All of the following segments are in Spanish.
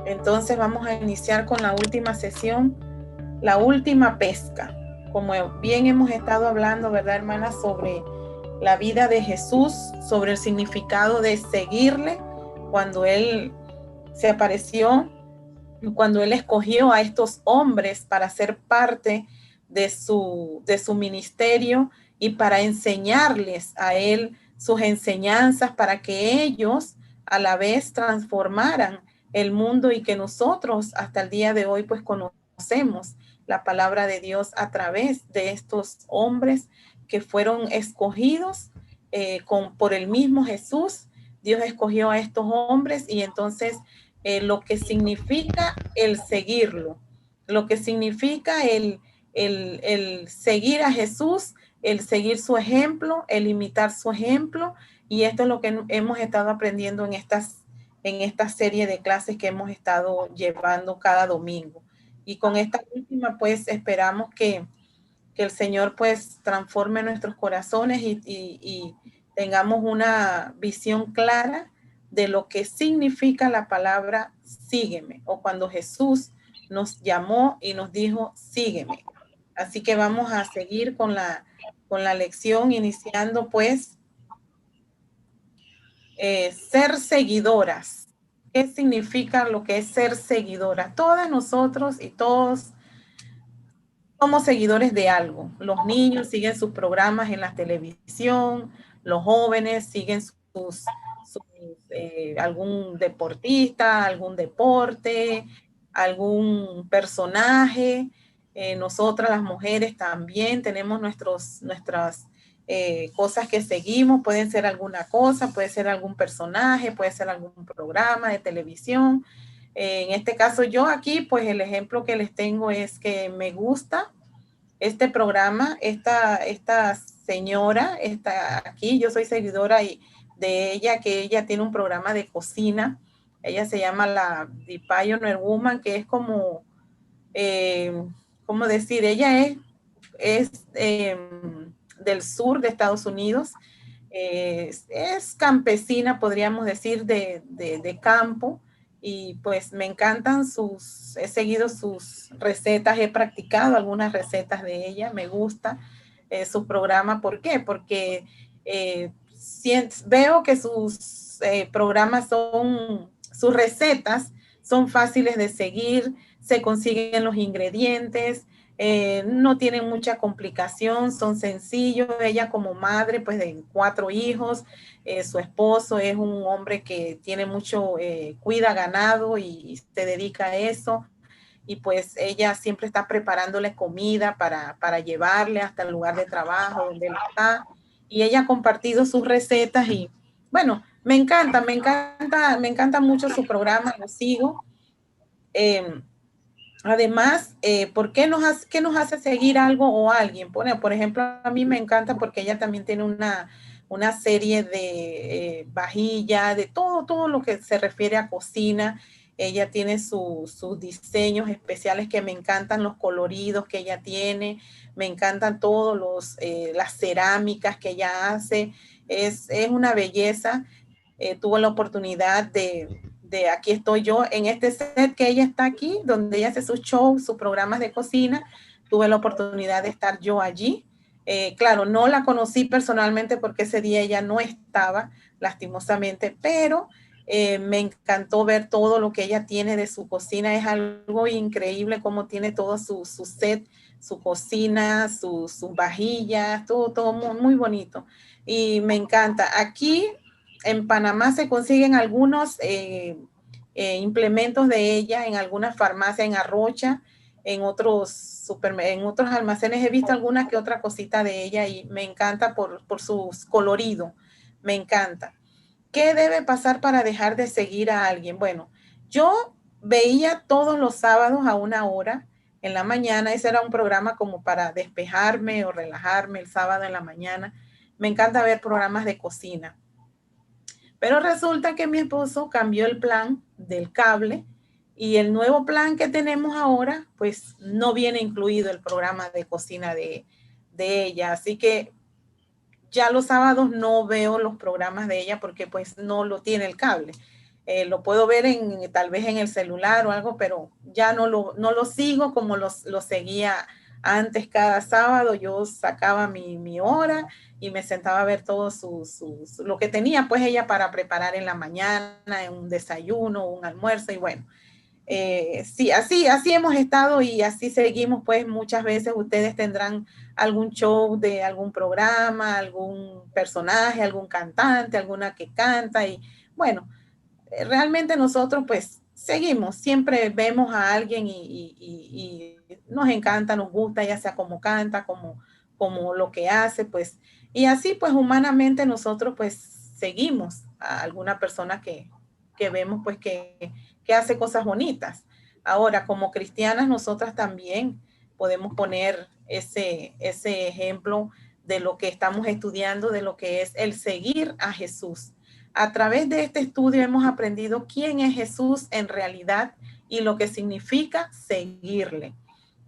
Entonces vamos a iniciar con la última sesión, la última pesca. Como bien hemos estado hablando, ¿verdad, hermana? Sobre la vida de Jesús, sobre el significado de seguirle cuando Él se apareció, cuando Él escogió a estos hombres para ser parte de su ministerio y para enseñarles a Él sus enseñanzas, para que ellos a la vez transformaran el mundo y que nosotros hasta el día de hoy pues conocemos la palabra de Dios a través de estos hombres que fueron escogidos por el mismo Jesús. Dios escogió a estos hombres y entonces lo que significa el seguirlo, lo que significa el seguir a Jesús, el seguir su ejemplo, el imitar su ejemplo, y esto es lo que hemos estado aprendiendo en esta serie de clases que hemos estado llevando cada domingo. Y con esta última, pues esperamos que el Señor pues transforme nuestros corazones y tengamos una visión clara de lo que significa la palabra sígueme, o cuando Jesús nos llamó y nos dijo sígueme. Así que vamos a seguir con la lección, iniciando pues ser seguidoras. ¿Qué significa lo que es ser seguidora? Todas nosotros y todos somos seguidores de algo. Los niños siguen sus programas en la televisión, los jóvenes siguen algún deportista, algún deporte, algún personaje. Nosotras las mujeres también tenemos nuestras cosas que seguimos. Pueden ser alguna cosa, puede ser algún personaje, puede ser algún programa de televisión. En este caso yo aquí, pues el ejemplo que les tengo es que me gusta este programa, esta señora está aquí, yo soy seguidora de ella, que ella tiene un programa de cocina. Ella se llama la The Pioneer Woman, que es como, ¿cómo decir? Ella es del sur de Estados Unidos. Es campesina, podríamos decir, de campo, y pues me encantan he seguido sus recetas, he practicado algunas recetas de ella, me gusta su programa. ¿Por qué? Porque veo que sus programas sus recetas son fáciles de seguir, se consiguen los ingredientes, no tienen mucha complicación, son sencillos. Ella como madre pues de 4 hijos, su esposo es un hombre que tiene mucho, cuida ganado y se dedica a eso, y pues ella siempre está preparándole comida para llevarle hasta el lugar de trabajo donde él está, y ella ha compartido sus recetas y bueno, me encanta mucho su programa, lo sigo. Además, qué nos hace seguir algo o alguien? Bueno, por ejemplo, a mí me encanta porque ella también tiene una serie de vajilla, de todo lo que se refiere a cocina. Ella tiene sus diseños especiales que me encantan, los coloridos que ella tiene, me encantan todos las cerámicas que ella hace. Es una belleza. Tuvo la oportunidad aquí estoy yo en este set que ella está aquí, donde ella hace sus shows, sus programas de cocina. Tuve la oportunidad de estar yo allí. Claro, no la conocí personalmente porque ese día ella no estaba, lastimosamente, pero me encantó ver todo lo que ella tiene de su cocina. Es algo increíble cómo tiene todo su set, su cocina, sus vajillas, todo muy, muy bonito. Y me encanta. Aquí en Panamá se consiguen algunos implementos de ella en algunas farmacias, en Arrocha, en en otros almacenes he visto alguna que otra cosita de ella y me encanta por su colorido, me encanta. ¿Qué debe pasar para dejar de seguir a alguien? Bueno, yo veía todos los sábados a 1 hora en la mañana. Ese era un programa como para despejarme o relajarme el sábado en la mañana. Me encanta ver programas de cocina. Pero resulta que mi esposo cambió el plan del cable y el nuevo plan que tenemos ahora, pues no viene incluido el programa de cocina de ella. Así que ya los sábados no veo los programas de ella porque pues no lo tiene el cable. lo puedo ver tal vez en el celular o algo, pero ya no lo sigo como lo seguía antes. Cada sábado yo sacaba mi hora y me sentaba a ver todo lo que tenía pues ella para preparar en la mañana, en un desayuno, un almuerzo, y bueno, sí, así hemos estado y así seguimos. Pues muchas veces ustedes tendrán algún show de algún programa, algún personaje, algún cantante, alguna que canta, y bueno, realmente nosotros pues seguimos, siempre vemos a alguien y nos encanta, nos gusta, ya sea como canta, como lo que hace, pues, y así pues humanamente nosotros pues seguimos a alguna persona que vemos pues que hace cosas bonitas. Ahora, como cristianas, nosotras también podemos poner ese ejemplo de lo que estamos estudiando, de lo que es el seguir a Jesús. A través de este estudio hemos aprendido quién es Jesús en realidad y lo que significa seguirle.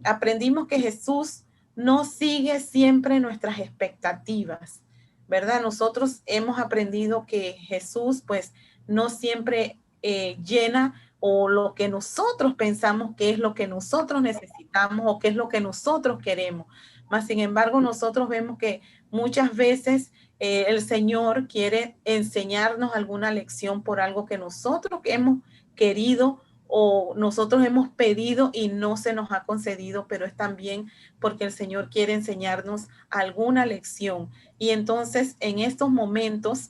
Aprendimos que Jesús no sigue siempre nuestras expectativas, ¿verdad? Nosotros hemos aprendido que Jesús pues no siempre llena o lo que nosotros pensamos que es lo que nosotros necesitamos o que es lo que nosotros queremos. Mas, sin embargo, nosotros vemos que muchas veces el Señor quiere enseñarnos alguna lección por algo que nosotros hemos querido o nosotros hemos pedido y no se nos ha concedido, pero es también porque el Señor quiere enseñarnos alguna lección. Y entonces, en estos momentos,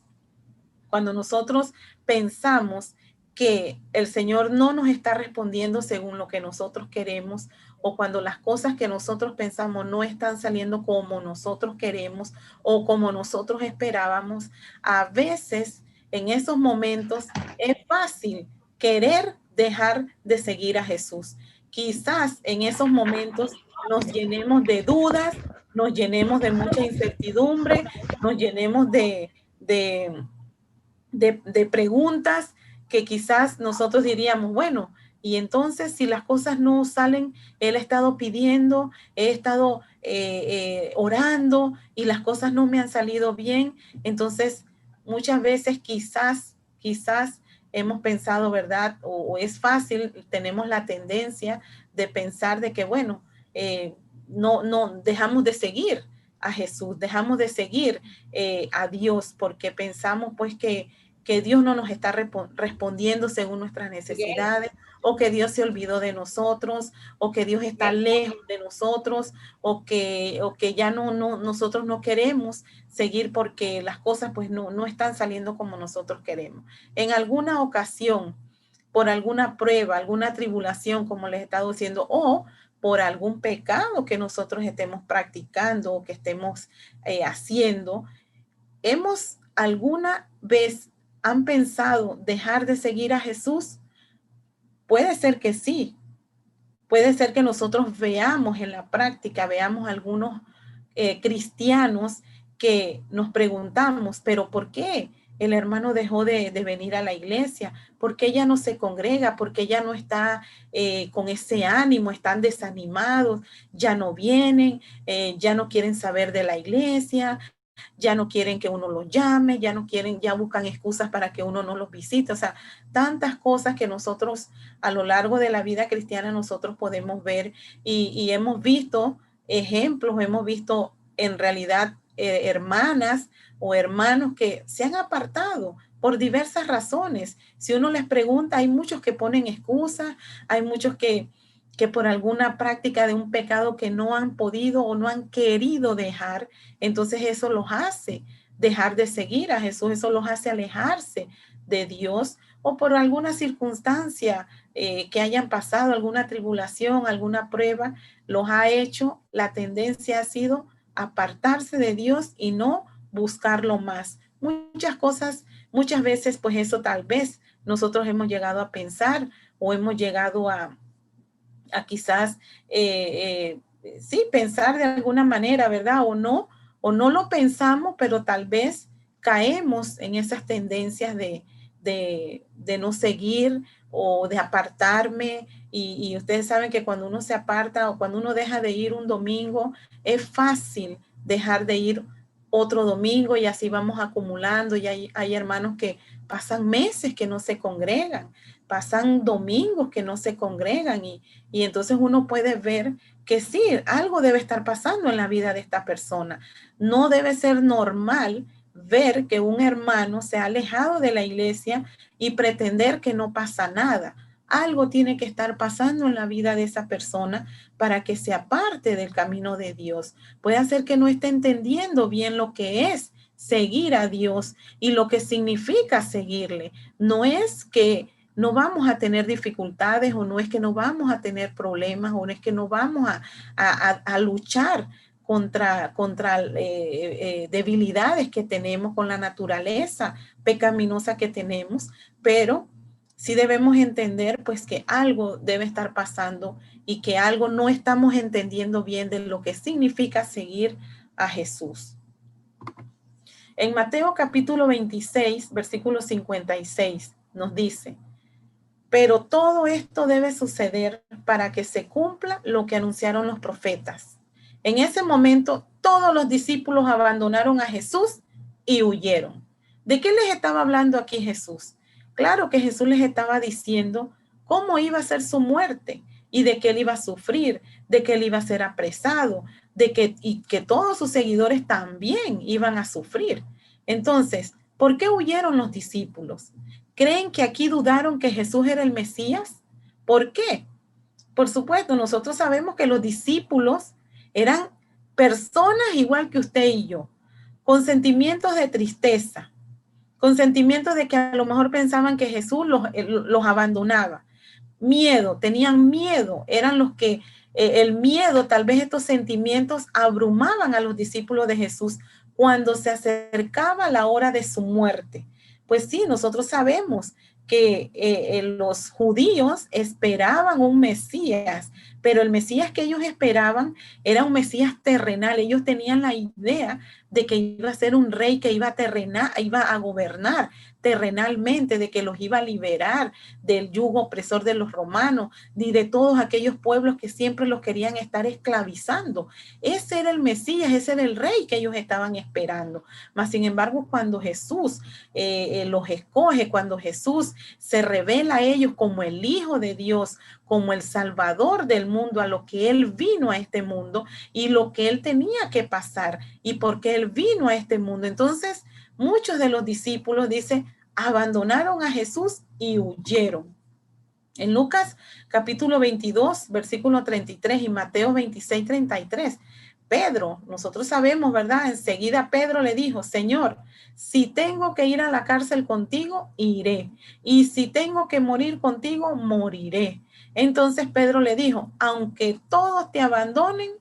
cuando nosotros pensamos que el Señor no nos está respondiendo según lo que nosotros queremos, o cuando las cosas que nosotros pensamos no están saliendo como nosotros queremos o como nosotros esperábamos, a veces en esos momentos es fácil querer dejar de seguir a Jesús. Quizás en esos momentos nos llenemos de dudas, nos llenemos de mucha incertidumbre, nos llenemos de preguntas que quizás nosotros diríamos, bueno, y entonces si las cosas no salen, él ha estado pidiendo, he estado orando y las cosas no me han salido bien. Entonces, muchas veces quizás hemos pensado, ¿verdad? O es fácil, tenemos la tendencia de pensar de que, bueno, no dejamos de seguir a Jesús, dejamos de seguir a Dios porque pensamos pues que Dios no nos está respondiendo según nuestras necesidades, o que Dios se olvidó de nosotros, o que Dios está lejos de nosotros, o que ya nosotros no queremos seguir porque las cosas pues no están saliendo como nosotros queremos. En alguna ocasión, por alguna prueba, alguna tribulación, como les he estado diciendo, o por algún pecado que nosotros estemos practicando o que estemos haciendo, ¿hemos alguna vez han pensado dejar de seguir a Jesús? Puede ser que sí. Puede ser que nosotros veamos en la práctica, veamos algunos cristianos que nos preguntamos, pero ¿por qué el hermano dejó de venir a la iglesia? ¿Por qué ya no se congrega? ¿Por qué ya no está con ese ánimo? Están desanimados, ya no vienen, ya no quieren saber de la iglesia, ya no quieren que uno los llame, ya no quieren, ya buscan excusas para que uno no los visite. O sea, tantas cosas que nosotros a lo largo de la vida cristiana nosotros podemos ver y hemos visto ejemplos, hemos visto en realidad hermanas o hermanos que se han apartado por diversas razones. Si uno les pregunta, hay muchos que ponen excusas, hay muchos que por alguna práctica de un pecado que no han podido o no han querido dejar, entonces eso los hace dejar de seguir a Jesús, eso los hace alejarse de Dios, o por alguna circunstancia que hayan pasado, alguna tribulación, alguna prueba, los ha hecho, la tendencia ha sido apartarse de Dios y no buscarlo más. Muchas cosas, muchas veces, pues eso tal vez nosotros hemos llegado a pensar o hemos llegado a quizás, sí, pensar de alguna manera, ¿verdad? O no lo pensamos, pero tal vez caemos en esas tendencias de no seguir o de apartarme. Y ustedes saben que cuando uno se aparta o cuando uno deja de ir un domingo, es fácil dejar de ir otro domingo y así vamos acumulando. Y hay hermanos que pasan meses que no se congregan, pasan domingos que no se congregan y entonces uno puede ver que sí, algo debe estar pasando en la vida de esta persona. No debe ser normal ver que un hermano se ha alejado de la iglesia y pretender que no pasa nada. Algo tiene que estar pasando en la vida de esa persona para que se aparte del camino de Dios. Puede ser que no esté entendiendo bien lo que es seguir a Dios y lo que significa seguirle. No es que no vamos a tener dificultades o no es que no vamos a tener problemas o no es que no vamos a luchar contra debilidades que tenemos con la naturaleza pecaminosa que tenemos, pero sí debemos entender pues que algo debe estar pasando y que algo no estamos entendiendo bien de lo que significa seguir a Jesús. En Mateo capítulo 26, versículo 56, nos dice, pero todo esto debe suceder para que se cumpla lo que anunciaron los profetas. En ese momento, todos los discípulos abandonaron a Jesús y huyeron. ¿De qué les estaba hablando aquí Jesús? Claro que Jesús les estaba diciendo cómo iba a ser su muerte y de que él iba a sufrir, de que él iba a ser apresado, y que todos sus seguidores también iban a sufrir. Entonces, ¿por qué huyeron los discípulos? ¿Creen que aquí dudaron que Jesús era el Mesías? ¿Por qué? Por supuesto, nosotros sabemos que los discípulos eran personas igual que usted y yo, con sentimientos de tristeza, con sentimientos de que a lo mejor pensaban que Jesús los abandonaba. Miedo, tenían miedo, eran los que el miedo, tal vez estos sentimientos abrumaban a los discípulos de Jesús cuando se acercaba la hora de su muerte. Pues sí, nosotros sabemos que los judíos esperaban un Mesías, pero el Mesías que ellos esperaban era un Mesías terrenal. Ellos tenían la idea de que iba a ser un rey que iba a gobernar terrenalmente, de que los iba a liberar del yugo opresor de los romanos, ni de todos aquellos pueblos que siempre los querían estar esclavizando. Ese era el Mesías, ese era el rey que ellos estaban esperando. Mas, sin embargo, cuando Jesús los escoge, cuando Jesús se revela a ellos como el Hijo de Dios, como el Salvador del mundo, a lo que Él vino a este mundo y lo que Él tenía que pasar y por qué Él vino a este mundo. Entonces, muchos de los discípulos, dice, abandonaron a Jesús y huyeron. En Lucas capítulo 22, versículo 33 y Mateo 26, 33, Pedro, nosotros sabemos, ¿verdad? Enseguida Pedro le dijo, Señor, si tengo que ir a la cárcel contigo, iré. Y si tengo que morir contigo, moriré. Entonces Pedro le dijo, aunque todos te abandonen,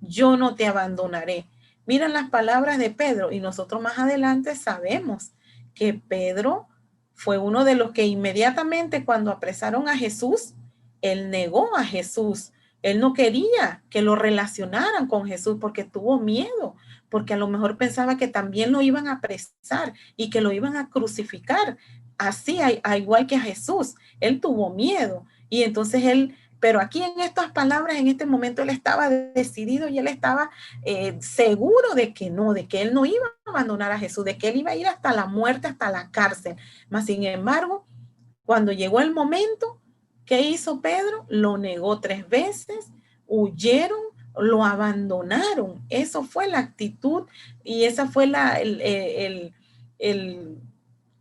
yo no te abandonaré. Miren las palabras de Pedro y nosotros más adelante sabemos que Pedro fue uno de los que inmediatamente cuando apresaron a Jesús, él negó a Jesús. Él no quería que lo relacionaran con Jesús porque tuvo miedo, porque a lo mejor pensaba que también lo iban a apresar y que lo iban a crucificar, así a igual que a Jesús. Él tuvo miedo y entonces pero aquí en estas palabras, en este momento, él estaba decidido y él estaba seguro de que no, de que él no iba a abandonar a Jesús, de que él iba a ir hasta la muerte, hasta la cárcel. Mas, sin embargo, cuando llegó el momento, ¿qué hizo Pedro? Lo negó 3 veces, huyeron, lo abandonaron. Eso fue la actitud y esa fue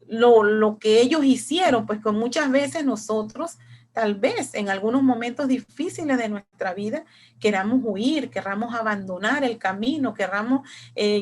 lo que ellos hicieron, pues con muchas veces nosotros, tal vez en algunos momentos difíciles de nuestra vida, queramos huir, queramos abandonar el camino, queramos,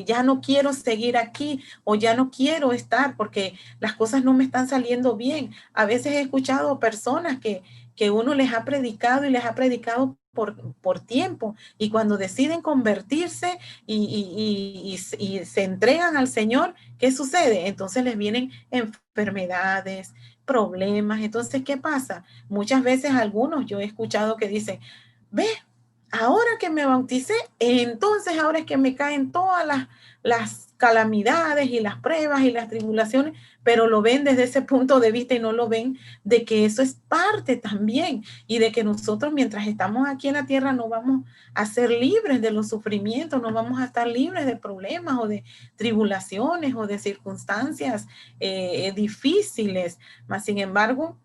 ya no quiero seguir aquí o ya no quiero estar porque las cosas no me están saliendo bien. A veces he escuchado personas que uno les ha predicado y les ha predicado por tiempo y cuando deciden convertirse y se entregan al Señor, ¿qué sucede? Entonces les vienen enfermedades, problemas. Entonces, ¿qué pasa? Muchas veces algunos yo he escuchado que dicen, ve, ahora que me bauticé, entonces ahora es que me caen todas las calamidades y las pruebas y las tribulaciones, pero lo ven desde ese punto de vista y no lo ven de que eso es parte también y de que nosotros mientras estamos aquí en la tierra no vamos a ser libres de los sufrimientos, no vamos a estar libres de problemas o de tribulaciones o de circunstancias difíciles, mas sin embargo,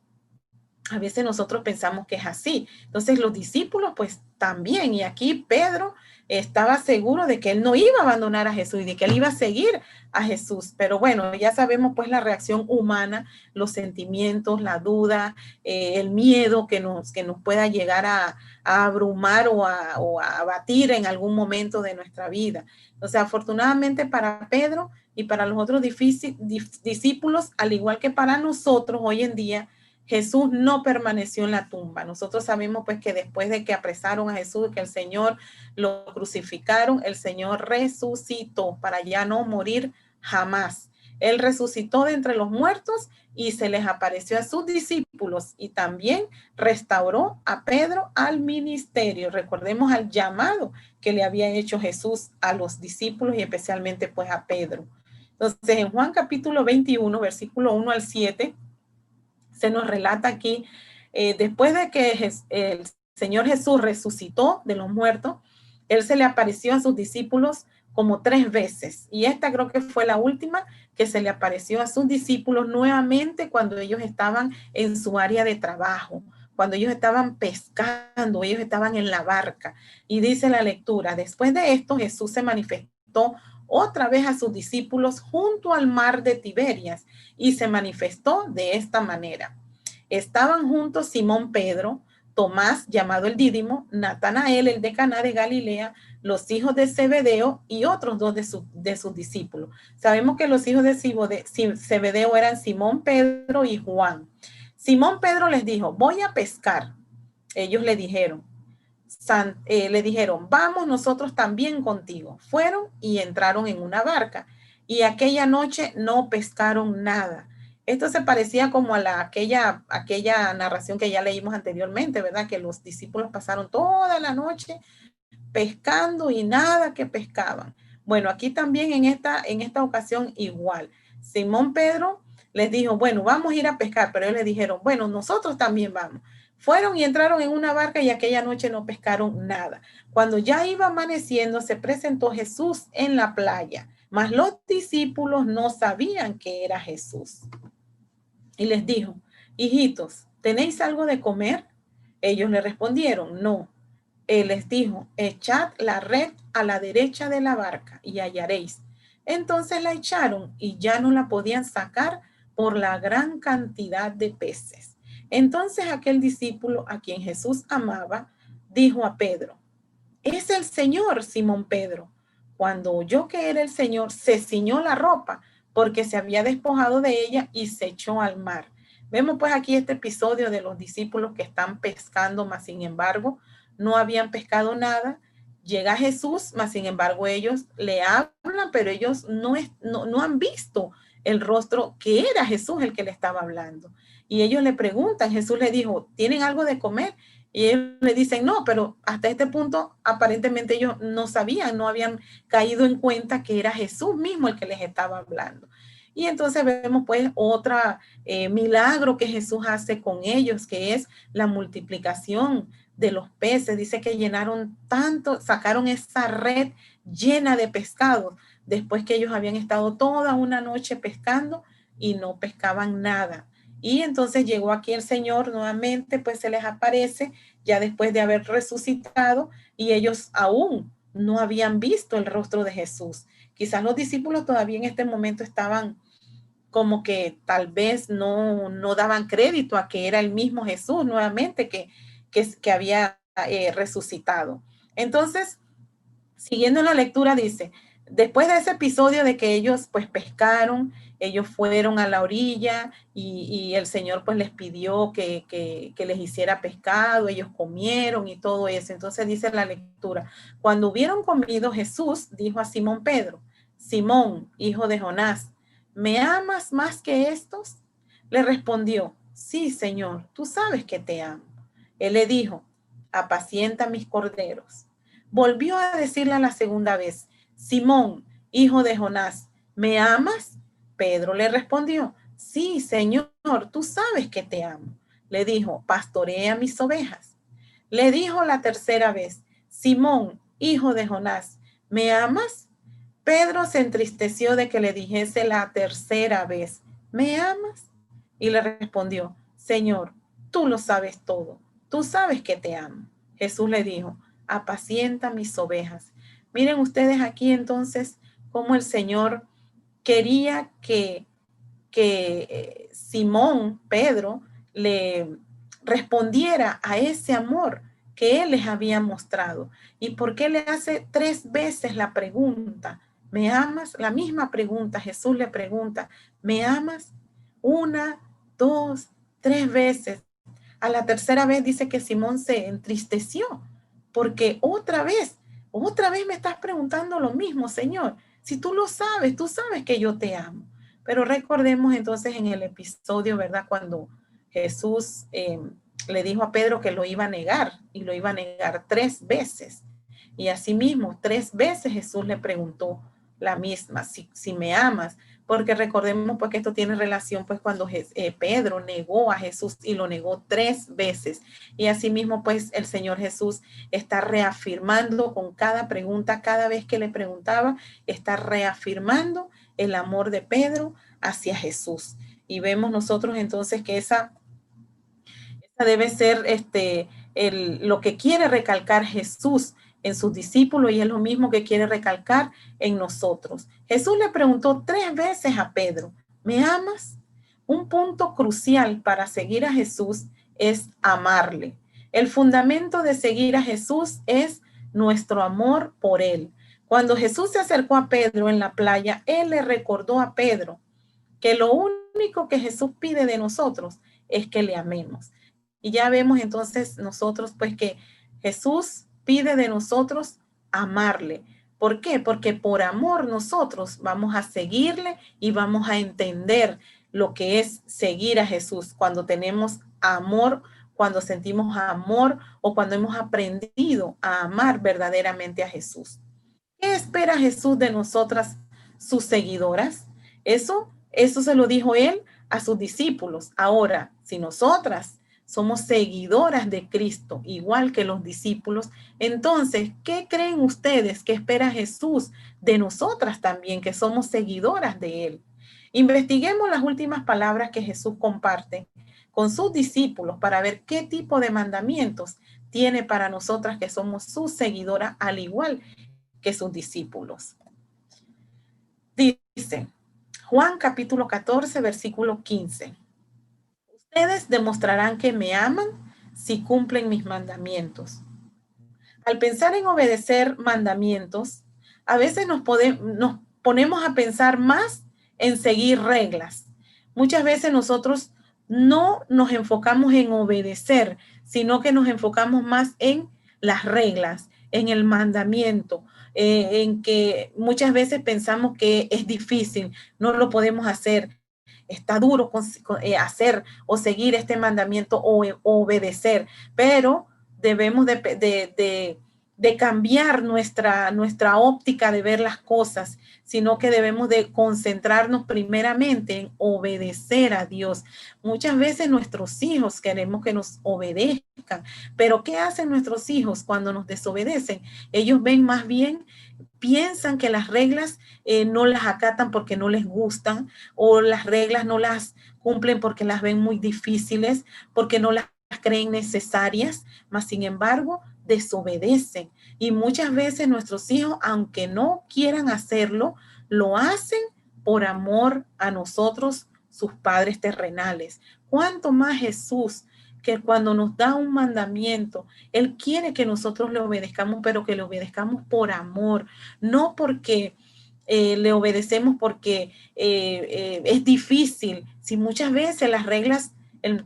a veces nosotros pensamos que es así. Entonces los discípulos pues también, y aquí Pedro estaba seguro de que él no iba a abandonar a Jesús y de que él iba a seguir a Jesús. Pero bueno, ya sabemos pues la reacción humana, los sentimientos, la duda, el miedo que nos pueda llegar a abrumar o a abatir en algún momento de nuestra vida. O sea, afortunadamente para Pedro y para los otros discípulos, al igual que para nosotros hoy en día, Jesús no permaneció en la tumba. Nosotros sabemos pues que después de que apresaron a Jesús, que el Señor lo crucificaron, el Señor resucitó para ya no morir jamás. Él resucitó de entre los muertos y se les apareció a sus discípulos y también restauró a Pedro al ministerio. Recordemos al llamado que le había hecho Jesús a los discípulos y especialmente pues a Pedro. Entonces en Juan capítulo 21, versículo 1 al 7, se nos relata aquí, después de que el Señor Jesús resucitó de los muertos, Él se le apareció a sus discípulos como 3 veces. Y esta creo que fue la última que se le apareció a sus discípulos nuevamente cuando ellos estaban en su área de trabajo, cuando ellos estaban pescando, ellos estaban en la barca. Y dice la lectura, después de esto Jesús se manifestó otra vez a sus discípulos junto al mar de Tiberias y se manifestó de esta manera. Estaban juntos Simón Pedro, Tomás, llamado el Dídimo, Natanael, el de Caná de Galilea, los hijos de Zebedeo y otros 2 de sus discípulos. Sabemos que los hijos de Zebedeo eran Simón, Pedro y Juan. Simón Pedro les dijo, voy a pescar. Ellos le dijeron, vamos nosotros también contigo. Fueron y entraron en una barca y aquella noche no pescaron nada. Esto se parecía como a aquella narración que ya leímos anteriormente, ¿verdad? Que los discípulos pasaron toda la noche pescando y nada que pescaban. Bueno, aquí también en esta ocasión igual. Simón Pedro les dijo, bueno, vamos a ir a pescar, pero ellos le dijeron, bueno, nosotros también vamos. Fueron y entraron en una barca y aquella noche no pescaron nada. Cuando ya iba amaneciendo, se presentó Jesús en la playa, mas los discípulos no sabían que era Jesús. Y les dijo, hijitos, ¿tenéis algo de comer? Ellos le respondieron, no. Él les dijo, echad la red a la derecha de la barca y hallaréis. Entonces la echaron y ya no la podían sacar por la gran cantidad de peces. Entonces aquel discípulo a quien Jesús amaba, dijo a Pedro, es el Señor, Simón Pedro. Cuando oyó que era el Señor, se ciñó la ropa porque se había despojado de ella y se echó al mar. Vemos pues aquí este episodio de los discípulos que están pescando, mas sin embargo no habían pescado nada. Llega Jesús, mas sin embargo ellos le hablan, pero ellos no han visto el rostro que era Jesús el que le estaba hablando. Y ellos le preguntan, Jesús le dijo, ¿tienen algo de comer? Y ellos le dicen, no, pero hasta este punto aparentemente ellos no sabían, no habían caído en cuenta que era Jesús mismo el que les estaba hablando. Y entonces vemos pues otra milagro que Jesús hace con ellos, que es la multiplicación de los peces. Dice que llenaron tanto, sacaron esa red llena de pescado, después que ellos habían estado toda una noche pescando y no pescaban nada. Y entonces llegó aquí el Señor nuevamente, pues se les aparece ya después de haber resucitado y ellos aún no habían visto el rostro de Jesús. Quizás los discípulos todavía en este momento estaban como que tal vez no daban crédito a que era el mismo Jesús nuevamente que había resucitado. Entonces, siguiendo la lectura, dice, después de ese episodio de que ellos pues pescaron, ellos fueron a la orilla y el Señor pues les pidió que les hiciera pescado, ellos comieron y todo eso. Entonces dice la lectura, cuando hubieron comido, Jesús dijo a Simón Pedro, Simón, hijo de Jonás, ¿me amas más que estos? Le respondió, sí, Señor, tú sabes que te amo. Él le dijo, apacienta mis corderos. Volvió a decirle a la segunda vez, Simón, hijo de Jonás, ¿me amas? Pedro le respondió, sí, Señor, tú sabes que te amo. Le dijo, pastorea mis ovejas. Le dijo la tercera vez, Simón, hijo de Jonás, ¿me amas? Pedro se entristeció de que le dijese la tercera vez, ¿me amas? Y le respondió, Señor, tú lo sabes todo, tú sabes que te amo. Jesús le dijo, apacienta mis ovejas. Miren ustedes aquí entonces cómo el Señor quería que Simón, Pedro, le respondiera a ese amor que él les había mostrado. ¿Y por qué le hace 3 veces la pregunta? ¿Me amas? La misma pregunta, Jesús le pregunta, ¿me amas? 1, 2, 3 veces. A la tercera vez dice que Simón se entristeció, porque otra vez me estás preguntando lo mismo, Señor. Si tú lo sabes, tú sabes que yo te amo. Pero recordemos entonces en el episodio, ¿verdad? Cuando Jesús le dijo a Pedro que lo iba a negar y lo iba a negar 3 veces. Y asimismo, 3 veces Jesús le preguntó la misma, si me amas, porque recordemos pues que esto tiene relación pues cuando Pedro negó a Jesús y lo negó 3 veces. Y asimismo pues el Señor Jesús está reafirmando con cada pregunta, cada vez que le preguntaba, está reafirmando el amor de Pedro hacia Jesús. Y vemos nosotros entonces que esa debe ser lo que quiere recalcar Jesús en sus discípulos y es lo mismo que quiere recalcar en nosotros. Jesús le preguntó 3 veces a Pedro, ¿me amas? Un punto crucial para seguir a Jesús es amarle. El fundamento de seguir a Jesús es nuestro amor por él. Cuando Jesús se acercó a Pedro en la playa, él le recordó a Pedro que lo único que Jesús pide de nosotros es que le amemos. Y ya vemos entonces nosotros pues que Jesús pide de nosotros amarle. ¿Por qué? Porque por amor nosotros vamos a seguirle y vamos a entender lo que es seguir a Jesús cuando tenemos amor, cuando sentimos amor o cuando hemos aprendido a amar verdaderamente a Jesús. ¿Qué espera Jesús de nosotras, sus seguidoras? Eso se lo dijo él a sus discípulos. Ahora, si nosotras somos seguidoras de Cristo, igual que los discípulos, entonces, ¿qué creen ustedes que espera Jesús de nosotras también, que somos seguidoras de él? Investiguemos las últimas palabras que Jesús comparte con sus discípulos para ver qué tipo de mandamientos tiene para nosotras que somos sus seguidoras, al igual que sus discípulos. Dice Juan capítulo 14, versículo 15. Ustedes demostrarán que me aman si cumplen mis mandamientos. Al pensar en obedecer mandamientos, a veces nos ponemos a pensar más en seguir reglas. Muchas veces nosotros no nos enfocamos en obedecer, sino que nos enfocamos más en las reglas, en el mandamiento, en que muchas veces pensamos que es difícil, no lo podemos hacer, está duro hacer o seguir este mandamiento o obedecer, pero debemos de cambiar nuestra óptica de ver las cosas, sino que debemos de concentrarnos primeramente en obedecer a Dios. Muchas veces nuestros hijos queremos que nos obedezcan, pero ¿qué hacen nuestros hijos cuando nos desobedecen? Ellos ven más bien, piensan que las reglas no las acatan porque no les gustan o las reglas no las cumplen porque las ven muy difíciles, porque no las creen necesarias, mas sin embargo desobedecen. Y muchas veces nuestros hijos, aunque no quieran hacerlo, lo hacen por amor a nosotros, sus padres terrenales. ¿Cuánto más Jesús, que cuando nos da un mandamiento, Él quiere que nosotros le obedezcamos, pero que le obedezcamos por amor, no porque le obedecemos porque es difícil? Si muchas veces las reglas,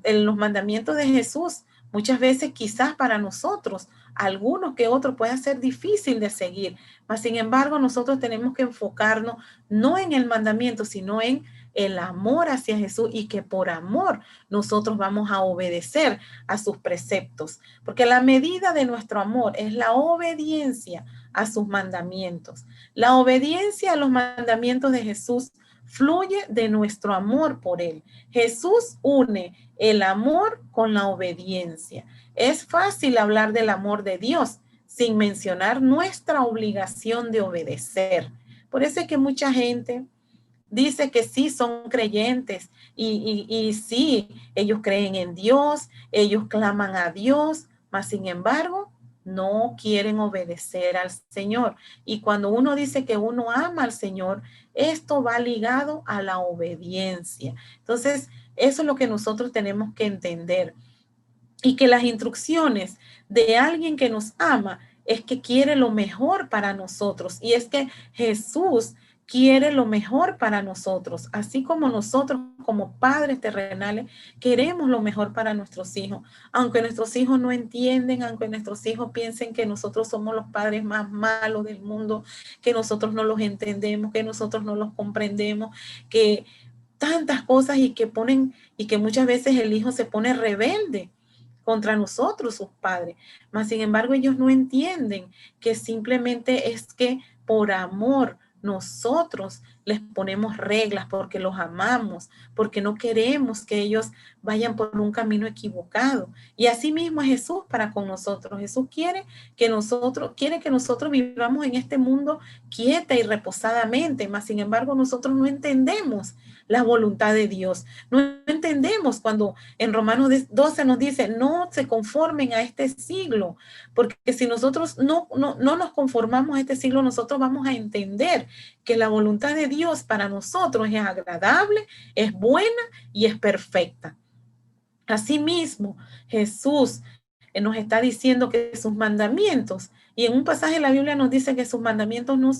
los mandamientos de Jesús, muchas veces quizás para nosotros, algunos que otros pueden ser difícil de seguir, mas sin embargo nosotros tenemos que enfocarnos no en el mandamiento, sino en el amor hacia Jesús y que por amor nosotros vamos a obedecer a sus preceptos. Porque la medida de nuestro amor es la obediencia a sus mandamientos. La obediencia a los mandamientos de Jesús fluye de nuestro amor por Él. Jesús une el amor con la obediencia. Es fácil hablar del amor de Dios sin mencionar nuestra obligación de obedecer. Por eso es que mucha gente dice que sí son creyentes y sí, ellos creen en Dios, ellos claman a Dios, mas sin embargo no quieren obedecer al Señor. Y cuando uno dice que uno ama al Señor, esto va ligado a la obediencia. Entonces, eso es lo que nosotros tenemos que entender. Y que las instrucciones de alguien que nos ama es que quiere lo mejor para nosotros. Y es que Jesús quiere lo mejor para nosotros, así como nosotros como padres terrenales queremos lo mejor para nuestros hijos, aunque nuestros hijos no entienden, aunque nuestros hijos piensen que nosotros somos los padres más malos del mundo, que nosotros no los entendemos, que nosotros no los comprendemos, que tantas cosas y que muchas veces el hijo se pone rebelde contra nosotros, sus padres. Mas, sin embargo, ellos no entienden que simplemente es que por amor nosotros les ponemos reglas porque los amamos, porque no queremos que ellos vayan por un camino equivocado. Y así mismo es Jesús para con nosotros. Jesús quiere que nosotros vivamos en este mundo quieta y reposadamente, mas sin embargo nosotros no entendemos la voluntad de Dios. No entendemos cuando en Romanos 12 nos dice, no se conformen a este siglo, porque si nosotros no nos conformamos a este siglo, nosotros vamos a entender que la voluntad de Dios para nosotros es agradable, es buena y es perfecta. Asimismo, Jesús nos está diciendo que sus mandamientos, y en un pasaje de la Biblia nos dice que sus mandamientos no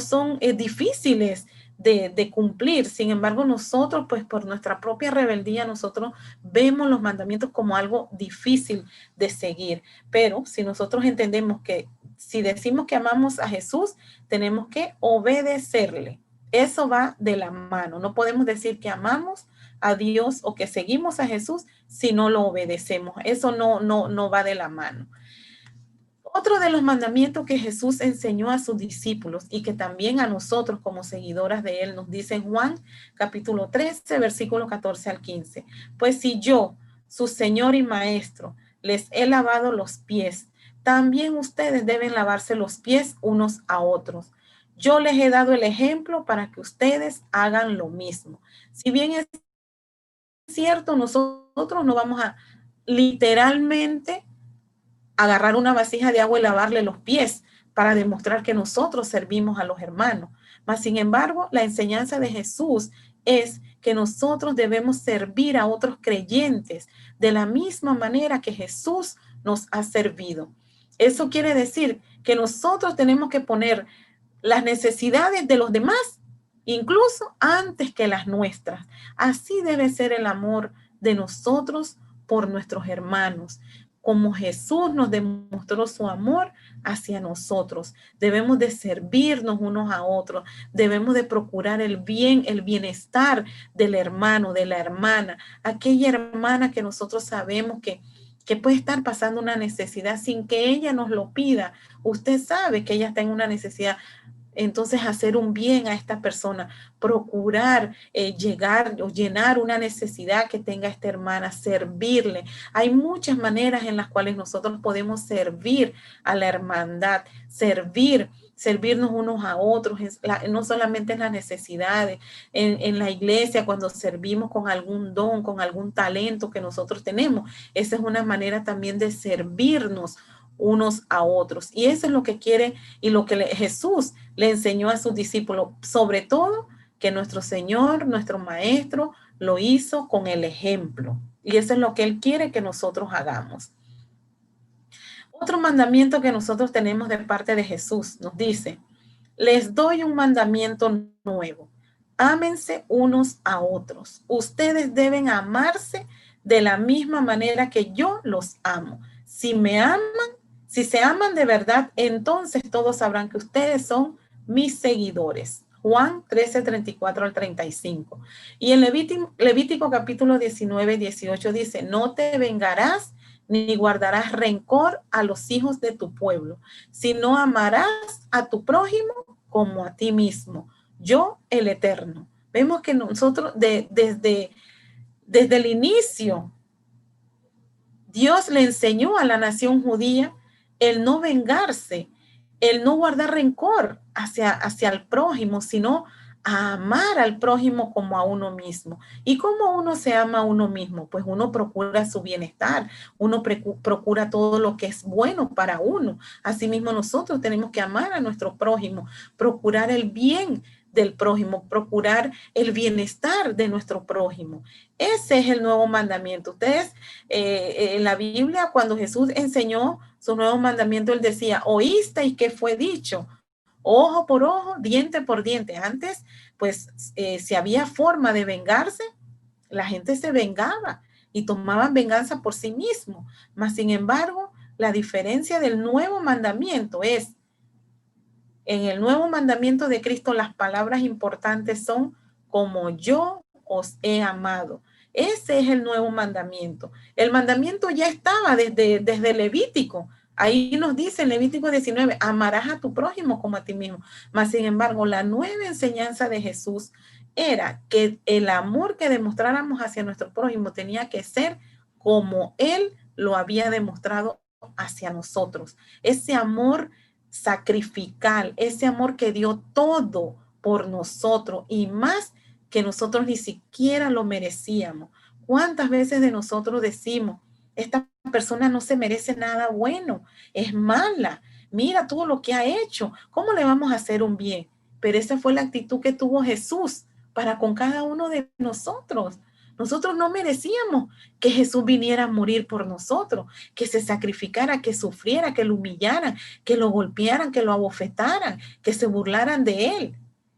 son difíciles de cumplir. Sin embargo, nosotros, pues por nuestra propia rebeldía, nosotros vemos los mandamientos como algo difícil de seguir. Pero si nosotros entendemos que si decimos que amamos a Jesús, tenemos que obedecerle. Eso va de la mano. No podemos decir que amamos a Dios o que seguimos a Jesús si no lo obedecemos. Eso no va de la mano. Otro de los mandamientos que Jesús enseñó a sus discípulos y que también a nosotros como seguidoras de él nos dice en Juan capítulo 13, versículo 14 al 15. Pues si yo, su Señor y Maestro, les he lavado los pies, también ustedes deben lavarse los pies unos a otros. Yo les he dado el ejemplo para que ustedes hagan lo mismo. Si bien es cierto, nosotros no vamos a literalmente agarrar una vasija de agua y lavarle los pies para demostrar que nosotros servimos a los hermanos. Mas, sin embargo, la enseñanza de Jesús es que nosotros debemos servir a otros creyentes de la misma manera que Jesús nos ha servido. Eso quiere decir que nosotros tenemos que poner las necesidades de los demás, incluso antes que las nuestras. Así debe ser el amor de nosotros por nuestros hermanos. Como Jesús nos demostró su amor hacia nosotros. Debemos de servirnos unos a otros. Debemos de procurar el bien, el bienestar del hermano, de la hermana. Aquella hermana que nosotros sabemos que puede estar pasando una necesidad sin que ella nos lo pida. Usted sabe que ella está en una necesidad. Entonces, hacer un bien a esta persona, procurar llegar o llenar una necesidad que tenga esta hermana, servirle. Hay muchas maneras en las cuales nosotros podemos servir a la hermandad, servirnos unos a otros, no solamente en las necesidades, en la iglesia, cuando servimos con algún don, con algún talento que nosotros tenemos. Esa es una manera también de servirnos unos a otros. Y eso es lo que quiere y lo que Jesús le enseñó a sus discípulos, sobre todo que nuestro Señor, nuestro Maestro, lo hizo con el ejemplo. Y eso es lo que Él quiere que nosotros hagamos. Otro mandamiento que nosotros tenemos de parte de Jesús nos dice, les doy un mandamiento nuevo. Ámense unos a otros. Ustedes deben amarse de la misma manera que yo los amo. Si se aman de verdad, entonces todos sabrán que ustedes son mis seguidores. Juan 13, 34 al 35. Y en Levítico capítulo 19, 18 dice, no te vengarás ni guardarás rencor a los hijos de tu pueblo, sino amarás a tu prójimo como a ti mismo. Yo, el Eterno. Vemos que nosotros desde el inicio, Dios le enseñó a la nación judía el no vengarse, el no guardar rencor hacia el prójimo, sino a amar al prójimo como a uno mismo. ¿Y cómo uno se ama a uno mismo? Pues uno procura su bienestar, uno procura todo lo que es bueno para uno. Asimismo, nosotros tenemos que amar a nuestro prójimo, procurar el bien del prójimo, procurar el bienestar de nuestro prójimo. Ese es el nuevo mandamiento. Ustedes, en la Biblia, cuando Jesús enseñó su nuevo mandamiento, él decía, oísteis que fue dicho, ojo por ojo, diente por diente. Antes, pues, si había forma de vengarse, la gente se vengaba y tomaban venganza por sí mismo. Mas, sin embargo, la diferencia del nuevo mandamiento es, en el nuevo mandamiento de Cristo, las palabras importantes son como yo os he amado. Ese es el nuevo mandamiento. El mandamiento ya estaba desde Levítico. Ahí nos dice en Levítico 19, amarás a tu prójimo como a ti mismo. Mas, sin embargo, la nueva enseñanza de Jesús era que el amor que demostráramos hacia nuestro prójimo tenía que ser como Él lo había demostrado hacia nosotros. Ese amor sacrificial, ese amor que dio todo por nosotros y más que nosotros ni siquiera lo merecíamos. ¿Cuántas veces de nosotros decimos, esta persona no se merece nada bueno, es mala, mira todo lo que ha hecho, ¿cómo le vamos a hacer un bien? Pero esa fue la actitud que tuvo Jesús para con cada uno de nosotros. Nosotros no merecíamos que Jesús viniera a morir por nosotros, que se sacrificara, que sufriera, que lo humillaran, que lo golpearan, que lo abofetaran, que se burlaran de él.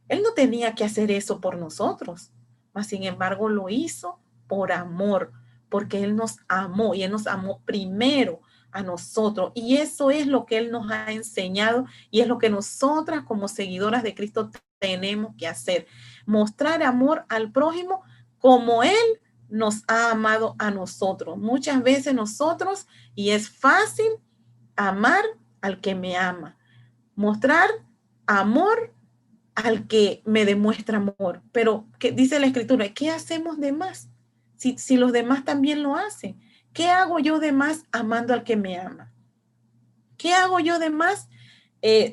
Él no tenía que hacer eso por nosotros, mas sin embargo lo hizo por amor, porque Él nos amó y Él nos amó primero a nosotros. Y eso es lo que Él nos ha enseñado y es lo que nosotras como seguidoras de Cristo tenemos que hacer. Mostrar amor al prójimo como Él nos ha amado a nosotros. Muchas veces nosotros, y es fácil amar al que me ama, mostrar amor al que me demuestra amor. Pero, ¿qué dice la Escritura? ¿Qué hacemos de más? Si los demás también lo hacen. ¿Qué hago yo de más amando al que me ama? ¿Qué hago yo de más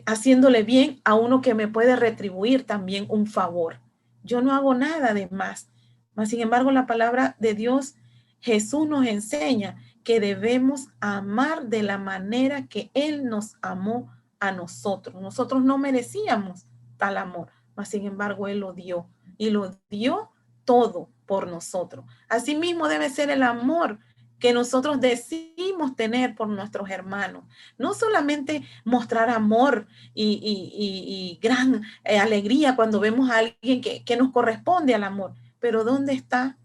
haciéndole bien a uno que me puede retribuir también un favor? Yo no hago nada de más. Mas, sin embargo, la palabra de Dios, Jesús nos enseña que debemos amar de la manera que Él nos amó a nosotros. Nosotros no merecíamos tal amor, mas sin embargo Él lo dio y lo dio todo por nosotros. Asimismo debe ser el amor que nosotros decimos tener por nuestros hermanos. No solamente mostrar amor y gran alegría cuando vemos a alguien que nos corresponde al amor, pero ¿dónde está?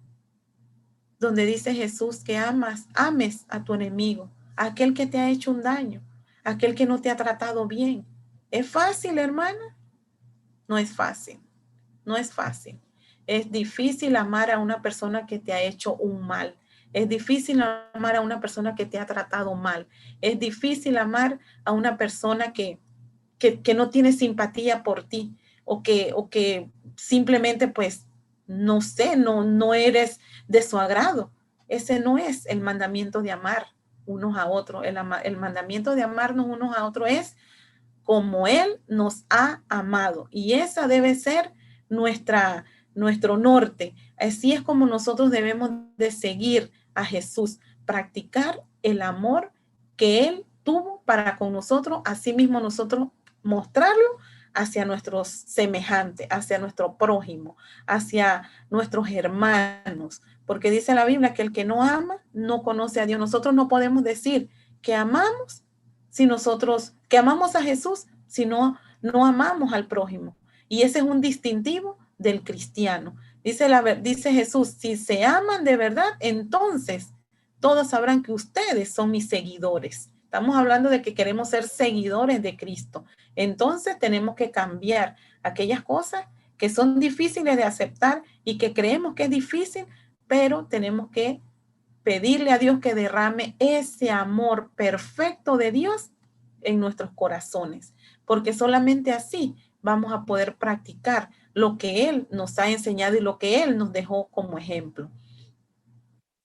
Donde dice Jesús que ames a tu enemigo, a aquel que te ha hecho un daño, a aquel que no te ha tratado bien. ¿Es fácil, hermana? No es fácil, no es fácil. Es difícil amar a una persona que te ha hecho un mal. Es difícil amar a una persona que te ha tratado mal. Es difícil amar a una persona que no tiene simpatía por ti o que simplemente, pues, no sé, no eres de su agrado. Ese no es el mandamiento de amar unos a otros. El mandamiento de amarnos unos a otros es como Él nos ha amado. Y esa debe ser nuestro norte. Así es como nosotros debemos de seguir a Jesús, practicar el amor que Él tuvo para con nosotros, asimismo nosotros mostrarlo hacia nuestros semejantes, hacia nuestro prójimo, hacia nuestros hermanos, porque dice la Biblia que el que no ama no conoce a Dios. Nosotros no podemos decir que amamos si nosotros, que amamos a Jesús, si no amamos al prójimo. Y ese es un distintivo del cristiano. Dice Jesús, si se aman de verdad, entonces todos sabrán que ustedes son mis seguidores. Estamos hablando de que queremos ser seguidores de Cristo. Entonces tenemos que cambiar aquellas cosas que son difíciles de aceptar y que creemos que es difícil, pero tenemos que pedirle a Dios que derrame ese amor perfecto de Dios en nuestros corazones, porque solamente así vamos a poder practicar lo que Él nos ha enseñado y lo que Él nos dejó como ejemplo.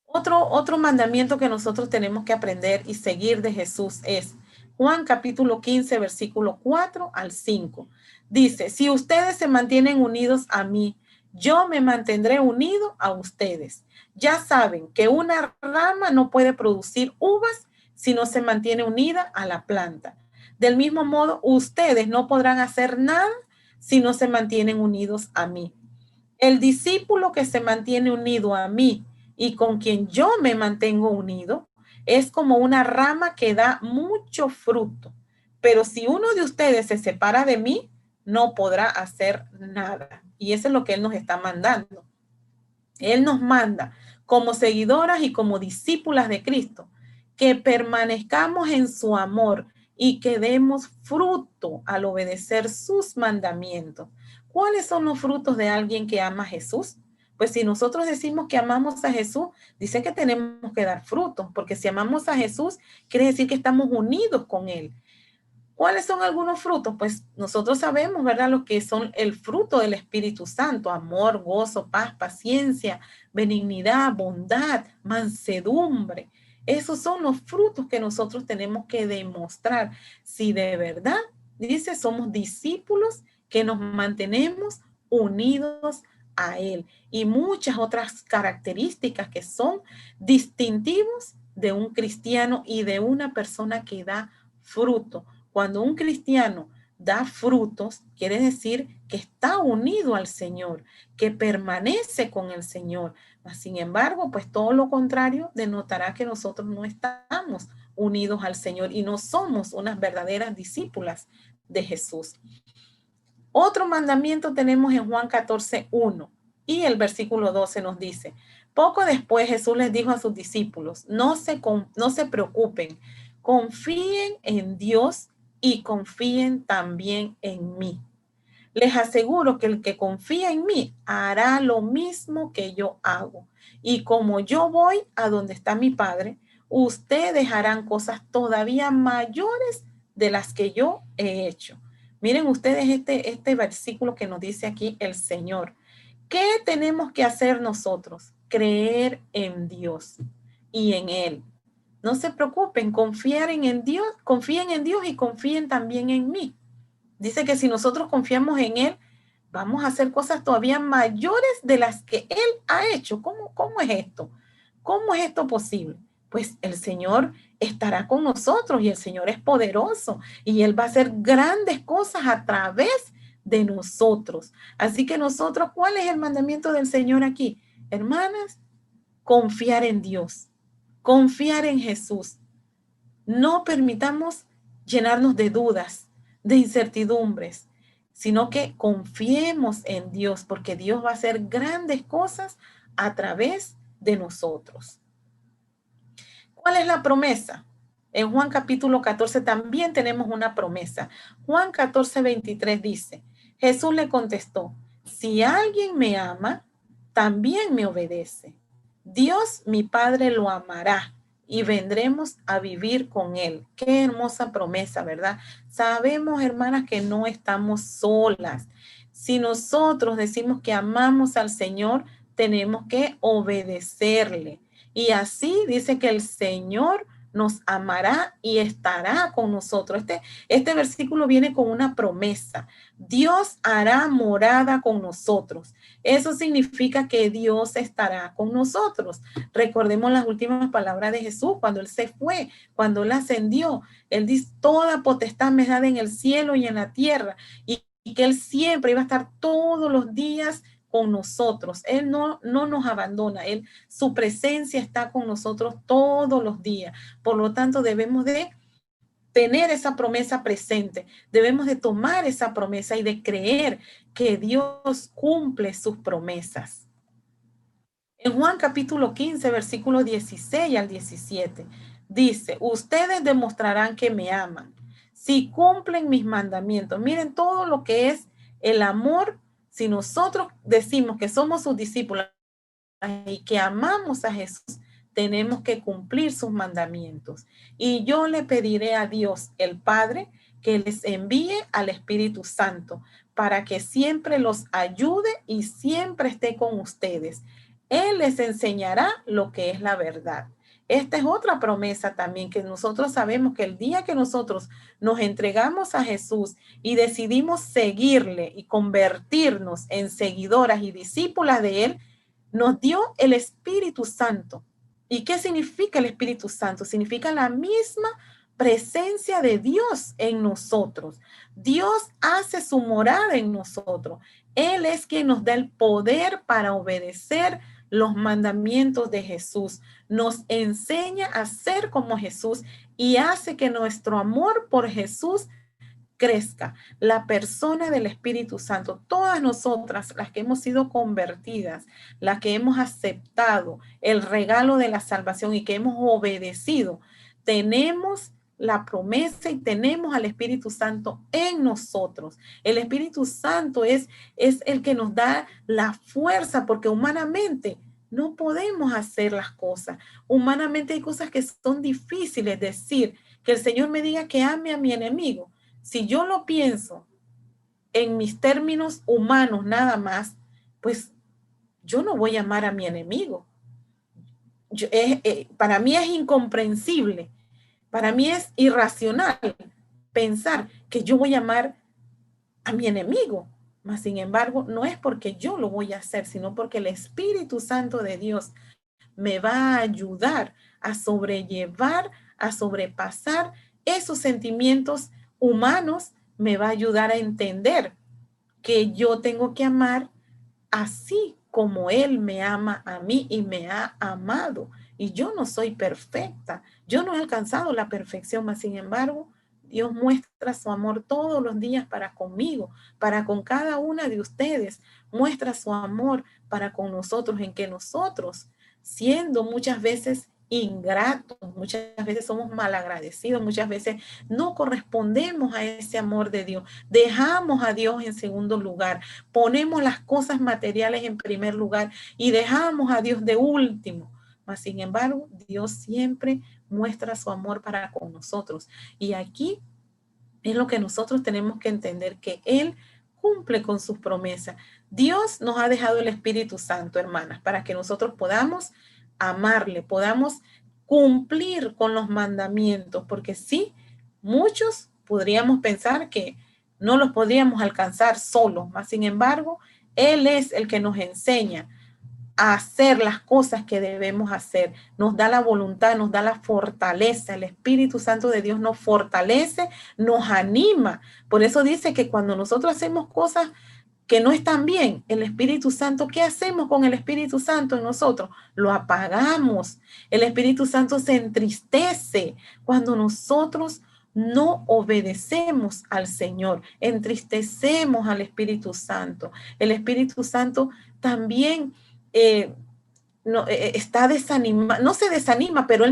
Otro mandamiento que nosotros tenemos que aprender y seguir de Jesús es Juan capítulo 15, versículo 4 al 5. Dice, si ustedes se mantienen unidos a mí, yo me mantendré unido a ustedes. Ya saben que una rama no puede producir uvas si no se mantiene unida a la planta. Del mismo modo, ustedes no podrán hacer nada si no se mantienen unidos a mí. El discípulo que se mantiene unido a mí y con quien yo me mantengo unido es como una rama que da mucho fruto. Pero si uno de ustedes se separa de mí, no podrá hacer nada. Y eso es lo que Él nos está mandando. Él nos manda como seguidoras y como discípulas de Cristo que permanezcamos en su amor y que demos fruto al obedecer sus mandamientos. ¿Cuáles son los frutos de alguien que ama a Jesús? Pues si nosotros decimos que amamos a Jesús, dice que tenemos que dar frutos, porque si amamos a Jesús, quiere decir que estamos unidos con Él. ¿Cuáles son algunos frutos? Pues nosotros sabemos, ¿verdad? Lo que son el fruto del Espíritu Santo: amor, gozo, paz, paciencia, benignidad, bondad, mansedumbre. Esos son los frutos que nosotros tenemos que demostrar. Si de verdad, dice, somos discípulos que nos mantenemos unidos a Él. Y muchas otras características que son distintivos de un cristiano y de una persona que da fruto. Cuando un cristiano da frutos, quiere decir que está unido al Señor, que permanece con el Señor. Sin embargo, pues todo lo contrario denotará que nosotros no estamos unidos al Señor y no somos unas verdaderas discípulas de Jesús. Otro mandamiento tenemos en Juan 14:1 y el versículo 12 nos dice: poco después Jesús les dijo a sus discípulos, no se preocupen, confíen en Dios y confíen también en mí. Les aseguro que el que confía en mí hará lo mismo que yo hago. Y como yo voy a donde está mi Padre, ustedes harán cosas todavía mayores de las que yo he hecho. Miren ustedes este versículo que nos dice aquí el Señor. ¿Qué tenemos que hacer nosotros? Creer en Dios y en Él. No se preocupen, confíen en Dios y confíen también en mí. Dice que si nosotros confiamos en Él, vamos a hacer cosas todavía mayores de las que Él ha hecho. ¿Cómo es esto? ¿Cómo es esto posible? Pues el Señor estará con nosotros y el Señor es poderoso y Él va a hacer grandes cosas a través de nosotros. Así que nosotros, ¿cuál es el mandamiento del Señor aquí? Hermanas, confiar en Dios, confiar en Jesús. No permitamos llenarnos de dudas, de incertidumbres, sino que confiemos en Dios, porque Dios va a hacer grandes cosas a través de nosotros. ¿Cuál es la promesa? En Juan capítulo 14 también tenemos una promesa. Juan 14:23 dice, Jesús le contestó, si alguien me ama, también me obedece. Dios, mi Padre, lo amará y vendremos a vivir con Él. Qué hermosa promesa, ¿verdad? Sabemos, hermanas, que no estamos solas. Si nosotros decimos que amamos al Señor, tenemos que obedecerle. Y así dice que el Señor nos amará y estará con nosotros. Este versículo viene con una promesa. Dios hará morada con nosotros. Eso significa que Dios estará con nosotros. Recordemos las últimas palabras de Jesús cuando Él se fue, cuando Él ascendió. Él dice, toda potestad me da en el cielo y en la tierra. Y que Él siempre iba a estar todos los días con nosotros. Él no nos abandona. Su presencia está con nosotros todos los días. Por lo tanto, debemos de tener esa promesa presente. Debemos de tomar esa promesa y de creer que Dios cumple sus promesas. En Juan capítulo 15, versículos 16 al 17, dice, ustedes demostrarán que me aman si cumplen mis mandamientos. Miren todo lo que es el amor. Si nosotros decimos que somos sus discípulos y que amamos a Jesús, tenemos que cumplir sus mandamientos. Y yo le pediré a Dios, el Padre, que les envíe al Espíritu Santo para que siempre los ayude y siempre esté con ustedes. Él les enseñará lo que es la verdad. Esta es otra promesa también, que nosotros sabemos que el día que nosotros nos entregamos a Jesús y decidimos seguirle y convertirnos en seguidoras y discípulas de Él, nos dio el Espíritu Santo. ¿Y qué significa el Espíritu Santo? Significa la misma presencia de Dios en nosotros. Dios hace su morada en nosotros. Él es quien nos da el poder para obedecer los mandamientos de Jesús. Nos enseña a ser como Jesús y hace que nuestro amor por Jesús crezca. La persona del Espíritu Santo, todas nosotras, las que hemos sido convertidas, las que hemos aceptado el regalo de la salvación y que hemos obedecido, tenemos la promesa y tenemos al Espíritu Santo en nosotros. El Espíritu Santo es el que nos da la fuerza, porque humanamente no podemos hacer las cosas. Humanamente hay cosas que son difíciles. Decir que el Señor me diga que ame a mi enemigo. Si yo lo pienso en mis términos humanos nada más, pues yo no voy a amar a mi enemigo. Para mí es incomprensible, para mí es irracional pensar que yo voy a amar a mi enemigo. Mas, sin embargo, no es porque yo lo voy a hacer, sino porque el Espíritu Santo de Dios me va a ayudar a sobrellevar, a sobrepasar esos sentimientos humanos. Me va a ayudar a entender que yo tengo que amar así como Él me ama a mí y me ha amado. Y yo no soy perfecta, yo no he alcanzado la perfección, mas sin embargo, Dios muestra su amor todos los días para conmigo, para con cada una de ustedes. Muestra su amor para con nosotros, en que nosotros, siendo muchas veces ingratos, muchas veces somos malagradecidos, muchas veces no correspondemos a ese amor de Dios, dejamos a Dios en segundo lugar, ponemos las cosas materiales en primer lugar y dejamos a Dios de último. Mas, sin embargo, Dios siempre muestra su amor para con nosotros. Y aquí es lo que nosotros tenemos que entender, que Él cumple con sus promesas. Dios nos ha dejado el Espíritu Santo, hermanas, para que nosotros podamos amarle, podamos cumplir con los mandamientos, porque sí, muchos podríamos pensar que no los podríamos alcanzar solos, mas sin embargo, Él es el que nos enseña a hacer las cosas que debemos hacer. Nos da la voluntad, nos da la fortaleza. El Espíritu Santo de Dios nos fortalece, nos anima. Por eso dice que cuando nosotros hacemos cosas que no están bien, el Espíritu Santo, ¿qué hacemos con el Espíritu Santo en nosotros? Lo apagamos. El Espíritu Santo se entristece cuando nosotros no obedecemos al Señor, entristecemos al Espíritu Santo. El Espíritu Santo también está desanimado, no se desanima, pero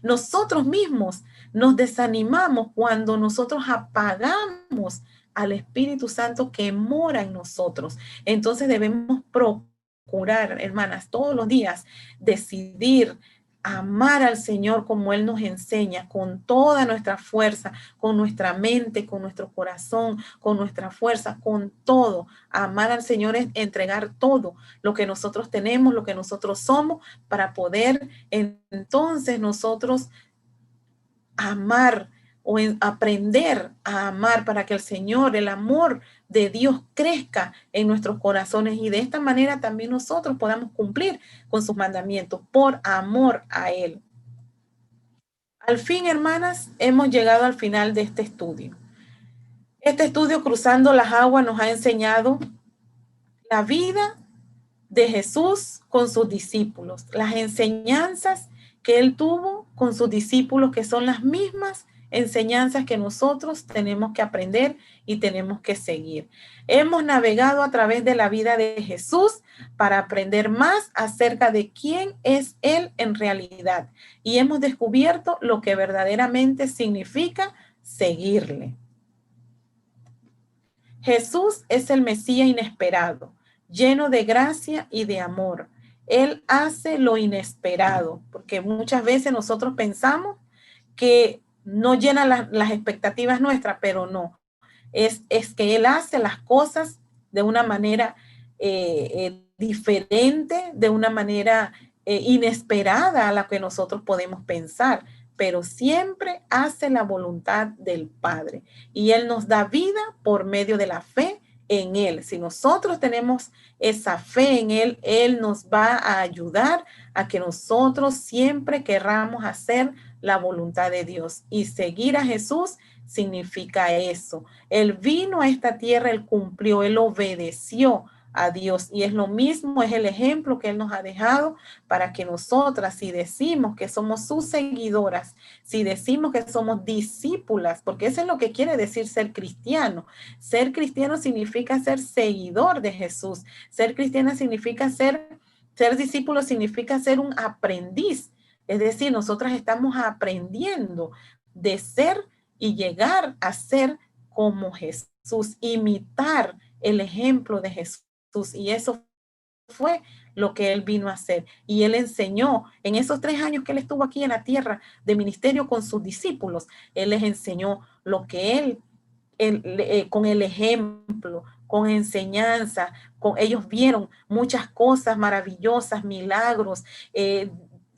nosotros mismos nos desanimamos cuando nosotros apagamos al Espíritu Santo que mora en nosotros. Entonces debemos procurar, hermanas, todos los días decidir amar al Señor como Él nos enseña, con toda nuestra fuerza, con nuestra mente, con nuestro corazón, con nuestra fuerza, con todo. Amar al Señor es entregar todo lo que nosotros tenemos, lo que nosotros somos, para poder entonces nosotros amar o aprender a amar, para que el Señor, el amor de Dios crezca en nuestros corazones y de esta manera también nosotros podamos cumplir con sus mandamientos por amor a Él. Al fin, hermanas, hemos llegado al final de este estudio. Este estudio, Cruzando las Aguas, nos ha enseñado la vida de Jesús con sus discípulos, las enseñanzas que Él tuvo con sus discípulos, que son las mismas enseñanzas que nosotros tenemos que aprender y tenemos que seguir. Hemos navegado a través de la vida de Jesús para aprender más acerca de quién es Él en realidad y hemos descubierto lo que verdaderamente significa seguirle. Jesús es el Mesías inesperado, lleno de gracia y de amor. Él hace lo inesperado, porque muchas veces nosotros pensamos que no llena las expectativas nuestras, pero no. Es que Él hace las cosas de una manera diferente, de una manera inesperada a la que nosotros podemos pensar, pero siempre hace la voluntad del Padre. Y Él nos da vida por medio de la fe en Él. Si nosotros tenemos esa fe en Él, Él nos va a ayudar a que nosotros siempre querramos hacer la voluntad de Dios. Y seguir a Jesús significa eso. Él vino a esta tierra, Él cumplió, Él obedeció a Dios. Y es lo mismo, es el ejemplo que Él nos ha dejado para que nosotras, si decimos que somos sus seguidoras, si decimos que somos discípulas, porque eso es lo que quiere decir ser cristiano. Ser cristiano significa ser seguidor de Jesús. Ser cristiana significa ser discípulo, significa ser un aprendiz. Es decir, nosotras estamos aprendiendo de ser y llegar a ser como Jesús, imitar el ejemplo de Jesús. Y eso fue lo que Él vino a hacer. Y Él enseñó, en esos 3 años que Él estuvo aquí en la tierra de ministerio con sus discípulos, Él les enseñó lo que Él con el ejemplo, con enseñanza, ellos vieron muchas cosas maravillosas, milagros.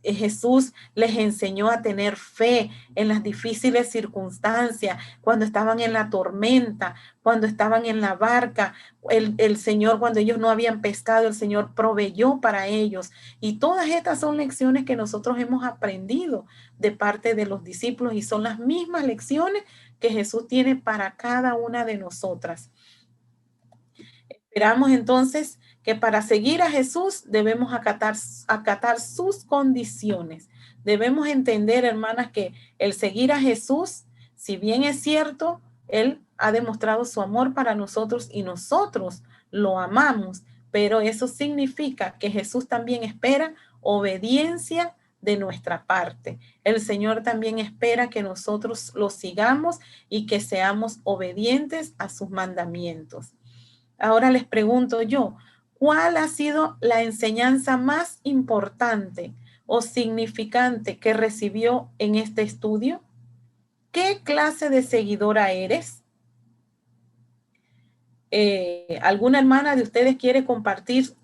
Jesús les enseñó a tener fe en las difíciles circunstancias, cuando estaban en la tormenta, cuando estaban en la barca, el Señor, cuando ellos no habían pescado, el Señor proveyó para ellos. Y todas estas son lecciones que nosotros hemos aprendido de parte de los discípulos y son las mismas lecciones que Jesús tiene para cada una de nosotras. Esperamos entonces que para seguir a Jesús debemos acatar sus condiciones. Debemos entender, hermanas, que el seguir a Jesús, si bien es cierto, Él ha demostrado su amor para nosotros y nosotros lo amamos, pero eso significa que Jesús también espera obediencia de nuestra parte. El Señor también espera que nosotros lo sigamos y que seamos obedientes a sus mandamientos. Ahora les pregunto yo, ¿cuál ha sido la enseñanza más importante o significante que recibió en este estudio? ¿Qué clase de seguidora eres? ¿Alguna hermana de ustedes quiere compartir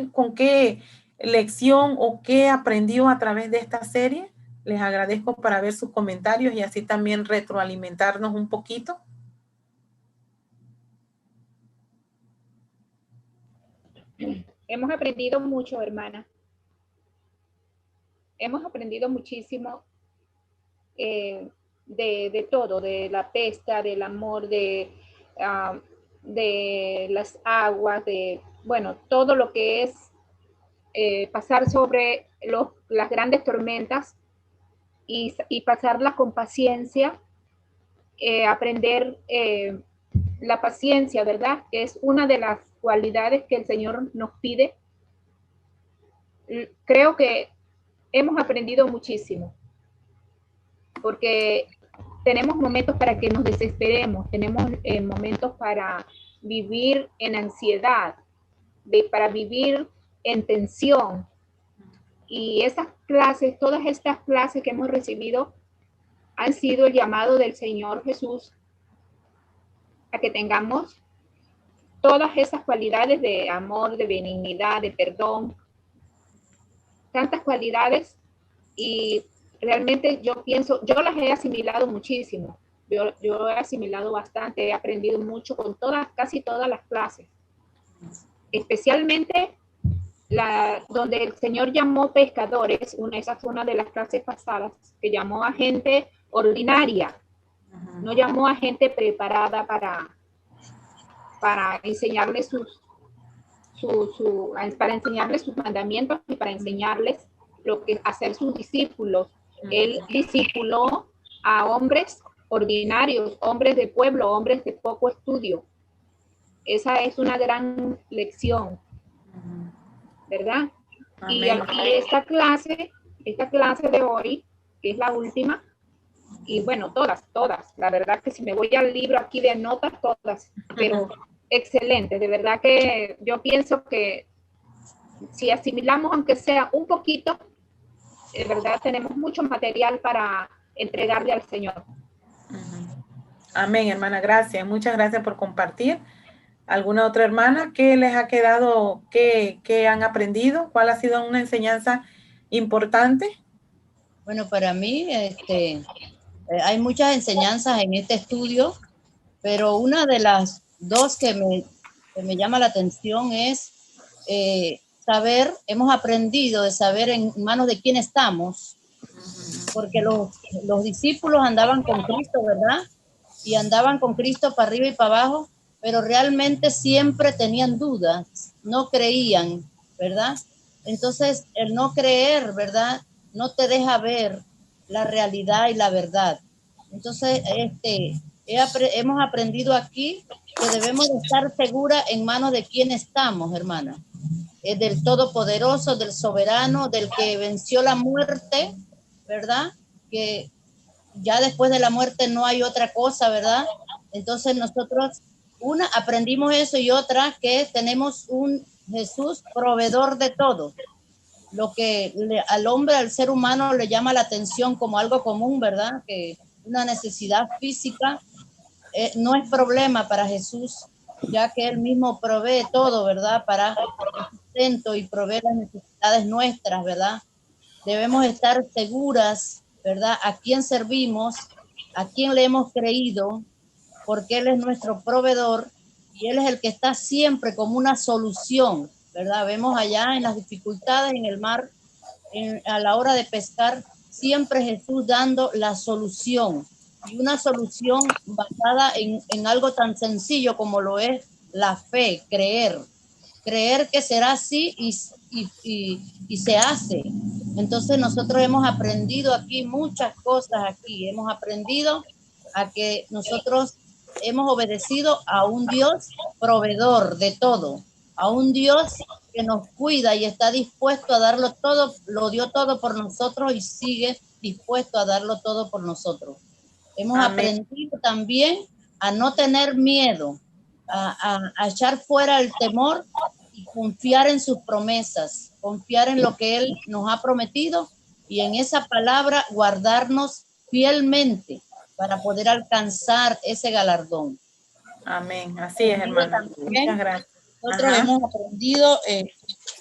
con qué lección o qué aprendió a través de esta serie? Les agradezco para ver sus comentarios y así también retroalimentarnos un poquito. Hemos aprendido mucho, hermana. Hemos aprendido muchísimo de todo, de la pesca, del amor, de las aguas, bueno, todo lo que es pasar sobre las grandes tormentas y pasarlas con paciencia, aprender la paciencia, ¿verdad? Es una de las cualidades que el Señor nos pide. Creo que hemos aprendido muchísimo, porque tenemos momentos para que nos desesperemos, tenemos momentos para vivir en ansiedad, para vivir en tensión. Y esas clases, todas estas clases que hemos recibido, han sido el llamado del Señor Jesús a que tengamos todas esas cualidades de amor, de benignidad, de perdón, tantas cualidades, y realmente yo pienso, yo las he asimilado muchísimo, yo he asimilado bastante, he aprendido mucho con casi todas las clases, especialmente donde el Señor llamó pescadores, esa fue una de las clases pasadas, que llamó a gente ordinaria, no llamó a gente preparada para enseñarles para enseñarles sus mandamientos y para enseñarles lo que hacer sus discípulos. Él discipuló a hombres ordinarios, hombres de pueblo, hombres de poco estudio. Esa es una gran lección, ¿verdad? Y esta clase de hoy, que es la última, y bueno, todas, la verdad que si me voy al libro aquí de notas, todas, pero excelente, de verdad que yo pienso que si asimilamos aunque sea un poquito, de verdad tenemos mucho material para entregarle al Señor. Amén, hermana, gracias. Muchas gracias por compartir. ¿Alguna otra hermana que les ha quedado, que han aprendido? ¿Cuál ha sido una enseñanza importante? Bueno, para mí hay muchas enseñanzas en este estudio, pero una de las dos que me llama la atención es saber, hemos aprendido de saber en manos de quién estamos, porque los discípulos andaban con Cristo, ¿verdad? Y andaban con Cristo para arriba y para abajo, pero realmente siempre tenían dudas, no creían, ¿verdad? Entonces, el no creer, ¿verdad? No te deja ver la realidad y la verdad. Entonces, hemos aprendido aquí que debemos de estar seguras en manos de quién estamos, hermana. Del Todopoderoso, del Soberano, del que venció la muerte, ¿verdad? Que ya después de la muerte no hay otra cosa, ¿verdad? Entonces nosotros, una, aprendimos eso y otra, que tenemos un Jesús proveedor de todo. Lo que al hombre, al ser humano, le llama la atención como algo común, ¿verdad? Que una necesidad física no es problema para Jesús, ya que Él mismo provee todo, ¿verdad? Para el sustento y provee las necesidades nuestras, ¿verdad? Debemos estar seguras, ¿verdad? A quién servimos, a quién le hemos creído, porque Él es nuestro proveedor y Él es el que está siempre como una solución, ¿verdad? Vemos allá en las dificultades en el mar, a la hora de pescar, siempre Jesús dando la solución, y una solución basada en algo tan sencillo como lo es la fe, creer que será así y se hace. Entonces nosotros hemos aprendido aquí muchas cosas aquí, hemos aprendido a que nosotros hemos obedecido a un Dios proveedor de todo, a un Dios que nos cuida y está dispuesto a darlo todo, lo dio todo por nosotros y sigue dispuesto a darlo todo por nosotros. Hemos aprendido también a no tener miedo, a echar fuera el temor y confiar en sus promesas, confiar en lo que Él nos ha prometido y en esa palabra guardarnos fielmente para poder alcanzar ese galardón. Amén, así es, hermana. Muchas gracias. Nosotros hemos aprendido,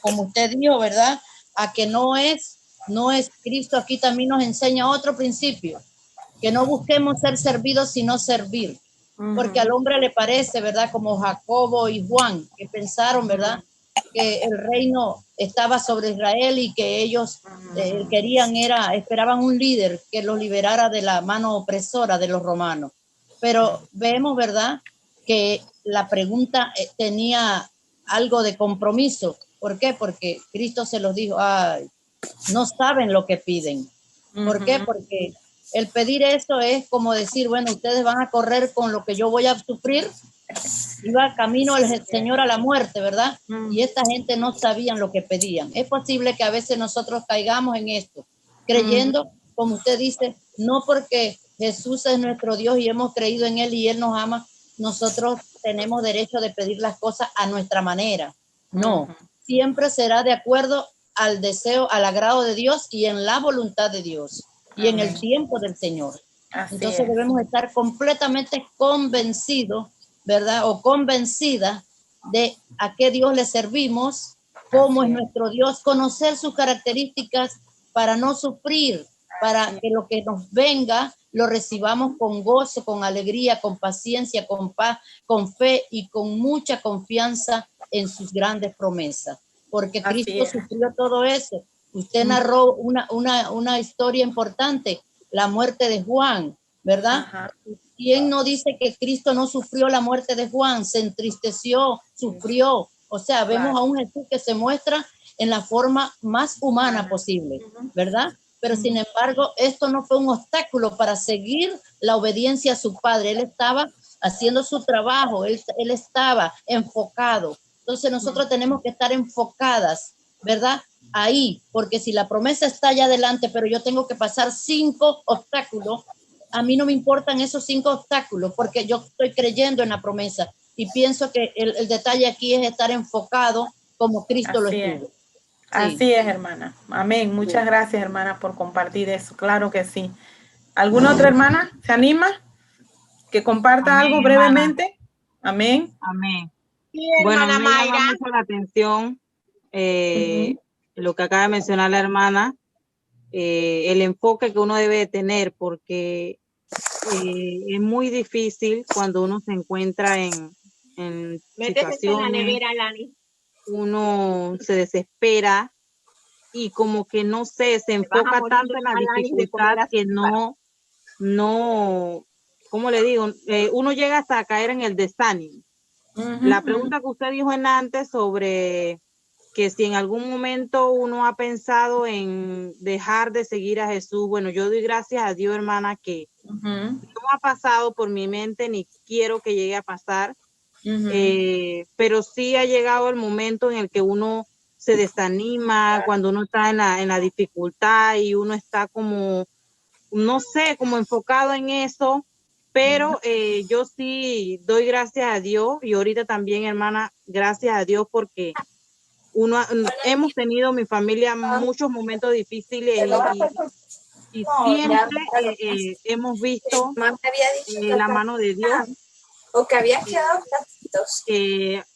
como usted dijo, ¿verdad? A que no es Cristo. Aquí también nos enseña otro principio, que no busquemos ser servidos, sino servir. Porque al hombre le parece, ¿verdad? Como Jacobo y Juan, que pensaron, ¿verdad? Que el reino estaba sobre Israel y que ellos esperaban un líder que los liberara de la mano opresora de los romanos. Pero vemos, ¿verdad? Que la pregunta tenía algo de compromiso. ¿Por qué? Porque Cristo se los dijo, no saben lo que piden. ¿Por qué? Porque el pedir eso es como decir, bueno, ustedes van a correr con lo que yo voy a sufrir. Iba camino el Señor a la muerte, ¿verdad? Y esta gente no sabían lo que pedían. Es posible que a veces nosotros caigamos en esto, creyendo, como usted dice, no porque Jesús es nuestro Dios y hemos creído en Él y Él nos ama, nosotros tenemos derecho de pedir las cosas a nuestra manera. No, siempre será de acuerdo al deseo, al agrado de Dios y en la voluntad de Dios y en el tiempo del Señor. Entonces debemos estar completamente convencidos, ¿verdad? O convencida de a qué Dios le servimos, cómo es nuestro Dios, conocer sus características para no sufrir, para que lo que nos venga lo recibamos con gozo, con alegría, con paciencia, con paz, con fe y con mucha confianza en sus grandes promesas. Porque Cristo sufrió todo eso. Usted narró una historia importante, la muerte de Juan, ¿verdad? ¿Quién no dice que Cristo no sufrió la muerte de Juan? Se entristeció, sufrió. O sea, vemos a un Jesús que se muestra en la forma más humana posible, ¿verdad? pero sin embargo, esto no fue un obstáculo para seguir la obediencia a su padre. Él estaba haciendo su trabajo, él estaba enfocado. Entonces nosotros tenemos que estar enfocadas, ¿verdad? Ahí, porque si la promesa está allá adelante, pero yo tengo que pasar 5 obstáculos, a mí no me importan esos 5 obstáculos, porque yo estoy creyendo en la promesa y pienso que el detalle aquí es estar enfocado como Cristo lo estuvo. Sí. Así es, hermana. Amén. Muchas gracias, hermana, por compartir eso. Claro que sí. ¿Alguna otra hermana se anima? Que comparta algo brevemente. Amén. Amén. Sí, Bueno, hermana me Mayra. llama mucho la atención lo que acaba de mencionar la hermana, el enfoque que uno debe de tener, porque es muy difícil cuando uno se encuentra en Métese en la situaciones, nevera, Lani. uno se desespera y como que no sé, se Te vas a enfoca morir tanto en la a Lani de dificultad comer que azúcar. no, ¿cómo le digo? Uno llega hasta a caer en el desánimo. La pregunta que usted dijo en antes sobre que si en algún momento uno ha pensado en dejar de seguir a Jesús, bueno, yo doy gracias a Dios, hermana, que no ha pasado por mi mente ni quiero que llegue a pasar, pero sí ha llegado el momento en el que uno se desanima, cuando uno está en la dificultad y uno está como, no sé, como enfocado en eso, pero yo sí doy gracias a Dios y ahorita también, hermana, gracias a Dios porque hemos tenido mi familia muchos momentos difíciles y siempre hemos visto la mano de Dios que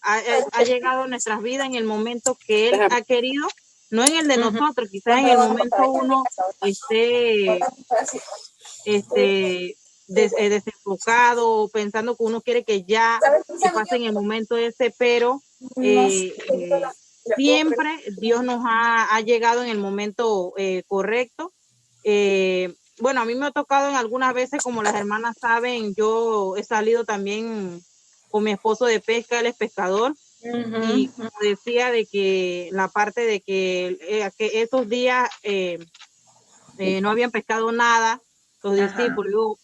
ha llegado a nuestras vidas en el momento que Él ha querido, no en el de nosotros, quizás en el momento uno esté desenfocado, pensando que uno quiere que ya pase en el momento ese, pero siempre Dios nos ha llegado en el momento correcto. Bueno, a mí me ha tocado en algunas veces, como las hermanas saben, yo he salido también con mi esposo de pesca, él es pescador, y como decía de que la parte de que esos días no habían pescado nada, los discípulos,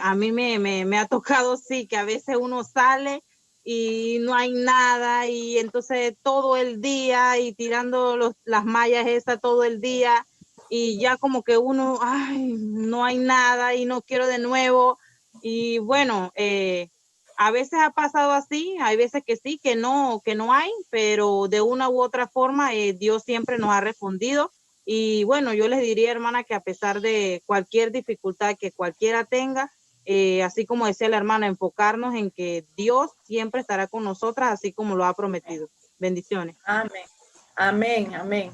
a mí me ha tocado, sí, que a veces uno sale y no hay nada y entonces todo el día y tirando las mallas esas todo el día y ya como que uno, ay, no hay nada y no quiero de nuevo y bueno, a veces ha pasado así, hay veces que sí, que no hay, pero de una u otra forma Dios siempre nos ha respondido. Y bueno, yo les diría, hermana, que a pesar de cualquier dificultad que cualquiera tenga, así como decía la hermana, enfocarnos en que Dios siempre estará con nosotras, así como lo ha prometido. Bendiciones. Amén, amén, amén,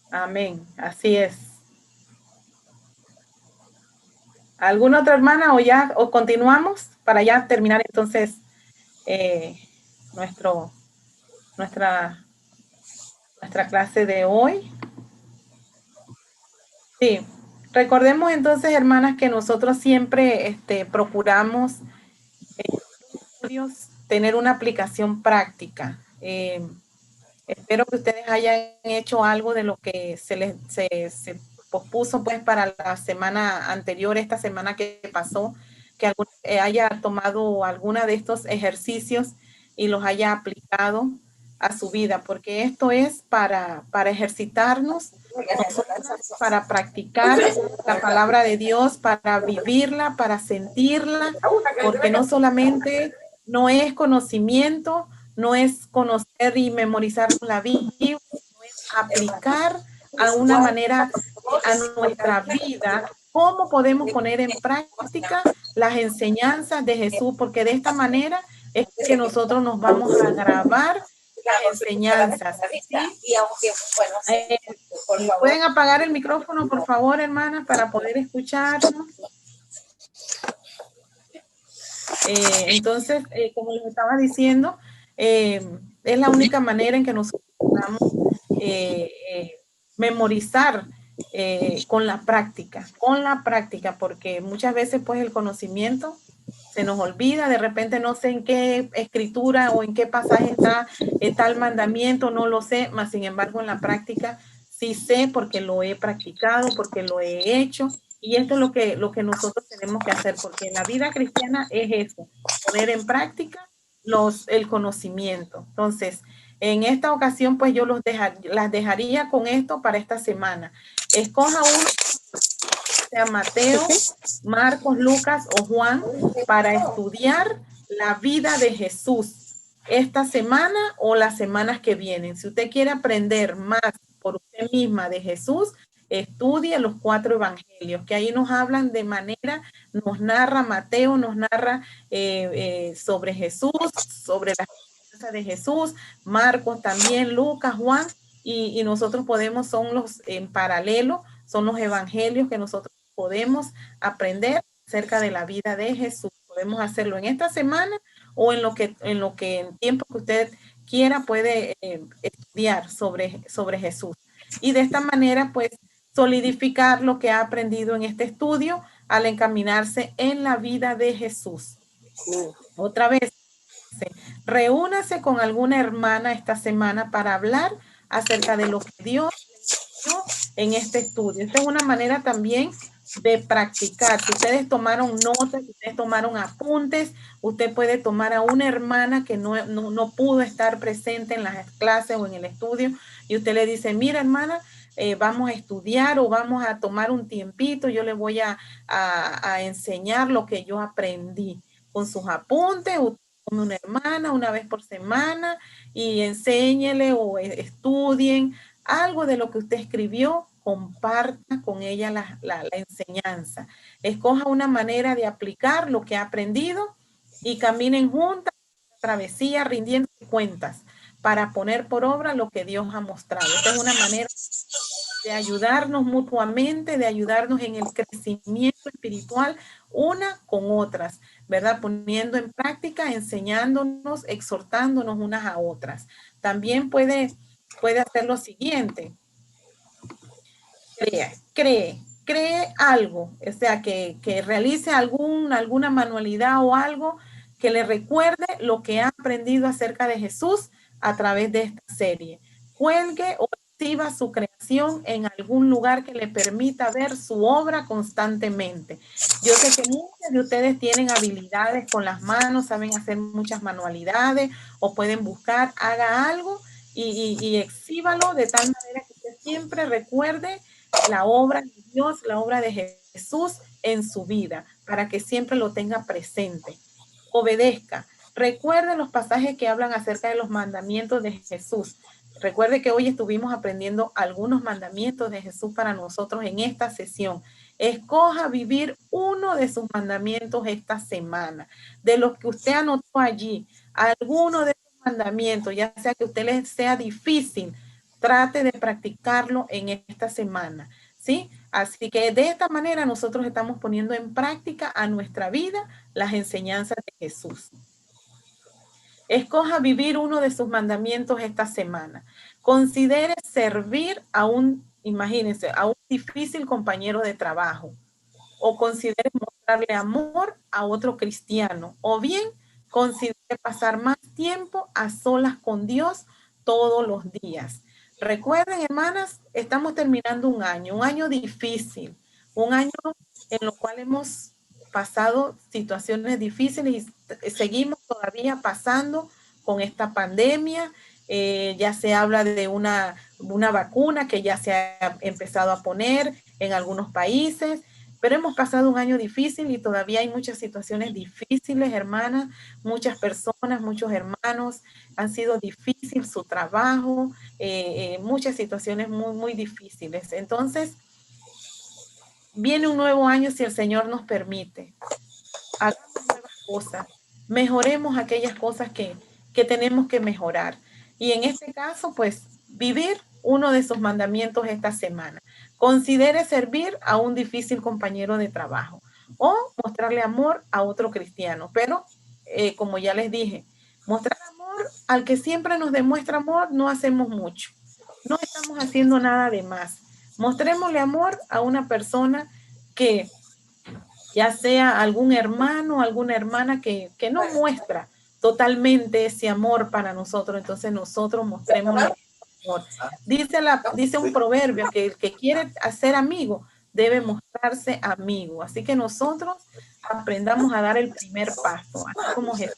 amén, así es. ¿Alguna otra hermana o continuamos para ya terminar entonces nuestra clase de hoy? Sí, recordemos entonces, hermanas, que nosotros siempre procuramos tener una aplicación práctica. Espero que ustedes hayan hecho algo de lo que se pospuso pues para la semana anterior, esta semana que pasó, que haya tomado alguna de estos ejercicios y los haya aplicado a su vida, porque esto es para ejercitarnos, para practicar la palabra de Dios, para vivirla, para sentirla, porque no solamente no es conocimiento, no es conocer y memorizar la Biblia, no es aplicar a una manera a nuestra vida cómo podemos poner en práctica las enseñanzas de Jesús, porque de esta manera es que nosotros nos vamos a grabar las enseñanzas. ¿Sí? ¿Pueden apagar el micrófono, por favor, hermanas, para poder escucharnos? Entonces, como les estaba diciendo, es la única manera en que nosotros podamos memorizar con la práctica, porque muchas veces pues el conocimiento se nos olvida, de repente no sé en qué escritura o en qué pasaje está tal mandamiento, no lo sé, mas sin embargo en la práctica sí sé porque lo he practicado, porque lo he hecho. Y esto es lo que nosotros tenemos que hacer, porque la vida cristiana es eso, poner en práctica el conocimiento. Entonces, en esta ocasión, pues yo las dejaría con esto para esta semana. Escoja uno, sea Mateo, Marcos, Lucas o Juan, para estudiar la vida de Jesús esta semana o las semanas que vienen. Si usted quiere aprender más por usted misma de Jesús, estudie los 4 evangelios, que ahí nos hablan de manera, nos narra Mateo, nos narra sobre Jesús, sobre la enseñanza de Jesús, Marcos también, Lucas, Juan, y nosotros podemos, son los en paralelo, son los evangelios que nosotros podemos aprender acerca de la vida de Jesús. Podemos hacerlo en esta semana o en tiempo que usted quiera puede estudiar sobre Jesús. Y de esta manera, pues, solidificar lo que ha aprendido en este estudio al encaminarse en la vida de Jesús. Otra vez, reúnase con alguna hermana esta semana para hablar acerca de lo que Dios dio en este estudio. Esta es una manera también de practicar. Si ustedes tomaron notas, si ustedes tomaron apuntes, usted puede tomar a una hermana que no pudo estar presente en las clases o en el estudio y usted le dice, mira hermana, vamos a estudiar o vamos a tomar un tiempito, yo le voy a enseñar lo que yo aprendí con sus apuntes. Tome una hermana una vez por semana y enséñele o estudien algo de lo que usted escribió, comparta con ella la enseñanza. Escoja una manera de aplicar lo que ha aprendido y caminen juntas, travesía, rindiendo cuentas para poner por obra lo que Dios ha mostrado. Esta es una manera de ayudarnos mutuamente, de ayudarnos en el crecimiento espiritual una con otras, ¿verdad? Poniendo en práctica, enseñándonos, exhortándonos unas a otras. También puede hacer lo siguiente. Cree algo, o sea, que realice alguna manualidad o algo que le recuerde lo que ha aprendido acerca de Jesús a través de esta serie. Cuelgue o exhiba su creación en algún lugar que le permita ver su obra constantemente. Yo sé que muchos de ustedes tienen habilidades con las manos, saben hacer muchas manualidades o pueden buscar, haga algo y exhíbalo de tal manera que usted siempre recuerde la obra de Dios, la obra de Jesús en su vida, para que siempre lo tenga presente. Obedezca. Recuerde los pasajes que hablan acerca de los mandamientos de Jesús. Recuerde que hoy estuvimos aprendiendo algunos mandamientos de Jesús para nosotros en esta sesión. Escoja vivir uno de sus mandamientos esta semana. De los que usted anotó allí, alguno de sus mandamientos, ya sea que a usted le sea difícil, trate de practicarlo en esta semana, ¿sí? Así que de esta manera nosotros estamos poniendo en práctica a nuestra vida las enseñanzas de Jesús. Escoja vivir uno de sus mandamientos esta semana. Considere servir imagínense, a un difícil compañero de trabajo. O considere mostrarle amor a otro cristiano. O bien, considere pasar más tiempo a solas con Dios todos los días. Recuerden, hermanas, estamos terminando un año difícil, un año en lo cual hemos pasado situaciones difíciles y seguimos todavía pasando con esta pandemia. Ya se habla de una vacuna que ya se ha empezado a poner en algunos países, pero hemos pasado un año difícil y todavía hay muchas situaciones difíciles, hermanas, muchas personas, muchos hermanos han sido difíciles su trabajo, muchas situaciones muy, muy difíciles. Entonces, viene un nuevo año si el Señor nos permite. Hagamos nuevas cosas, mejoremos aquellas cosas que tenemos que mejorar. Y en este caso, pues, vivir uno de sus mandamientos esta semana. Considere servir a un difícil compañero de trabajo o mostrarle amor a otro cristiano. Pero, como ya les dije, mostrar amor al que siempre nos demuestra amor, no hacemos mucho. No estamos haciendo nada de más. Mostrémosle amor a una persona que ya sea algún hermano, alguna hermana que no muestra totalmente ese amor para nosotros. Entonces nosotros mostremos Señor. Dice un proverbio que el que quiere ser amigo debe mostrarse amigo. Así que nosotros aprendamos a dar el primer paso, así como Jesús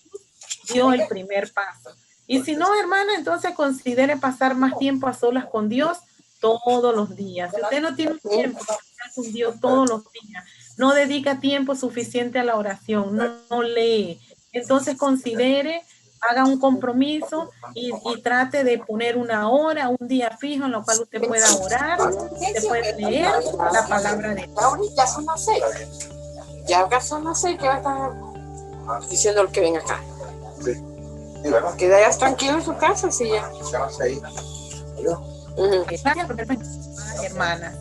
dio el primer paso. Y si no, hermana, entonces considere pasar más tiempo a solas con Dios todos los días. Si usted no tiene tiempo para estar con Dios todos los días, no dedica tiempo suficiente a la oración, no lee, entonces considere, haga un compromiso y trate de poner una hora, un día fijo en lo cual usted pueda orar, usted puede leer la palabra de Dios. Ya son las 6. Ya acá son las 6 que va a estar diciendo el que ven acá. Sí. Queda tranquilo en su casa, sí, ya. Gracias por ver, hermanas.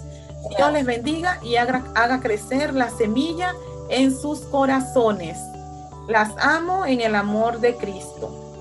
Dios les bendiga y haga crecer la semilla en sus corazones. Las amo en el amor de Cristo.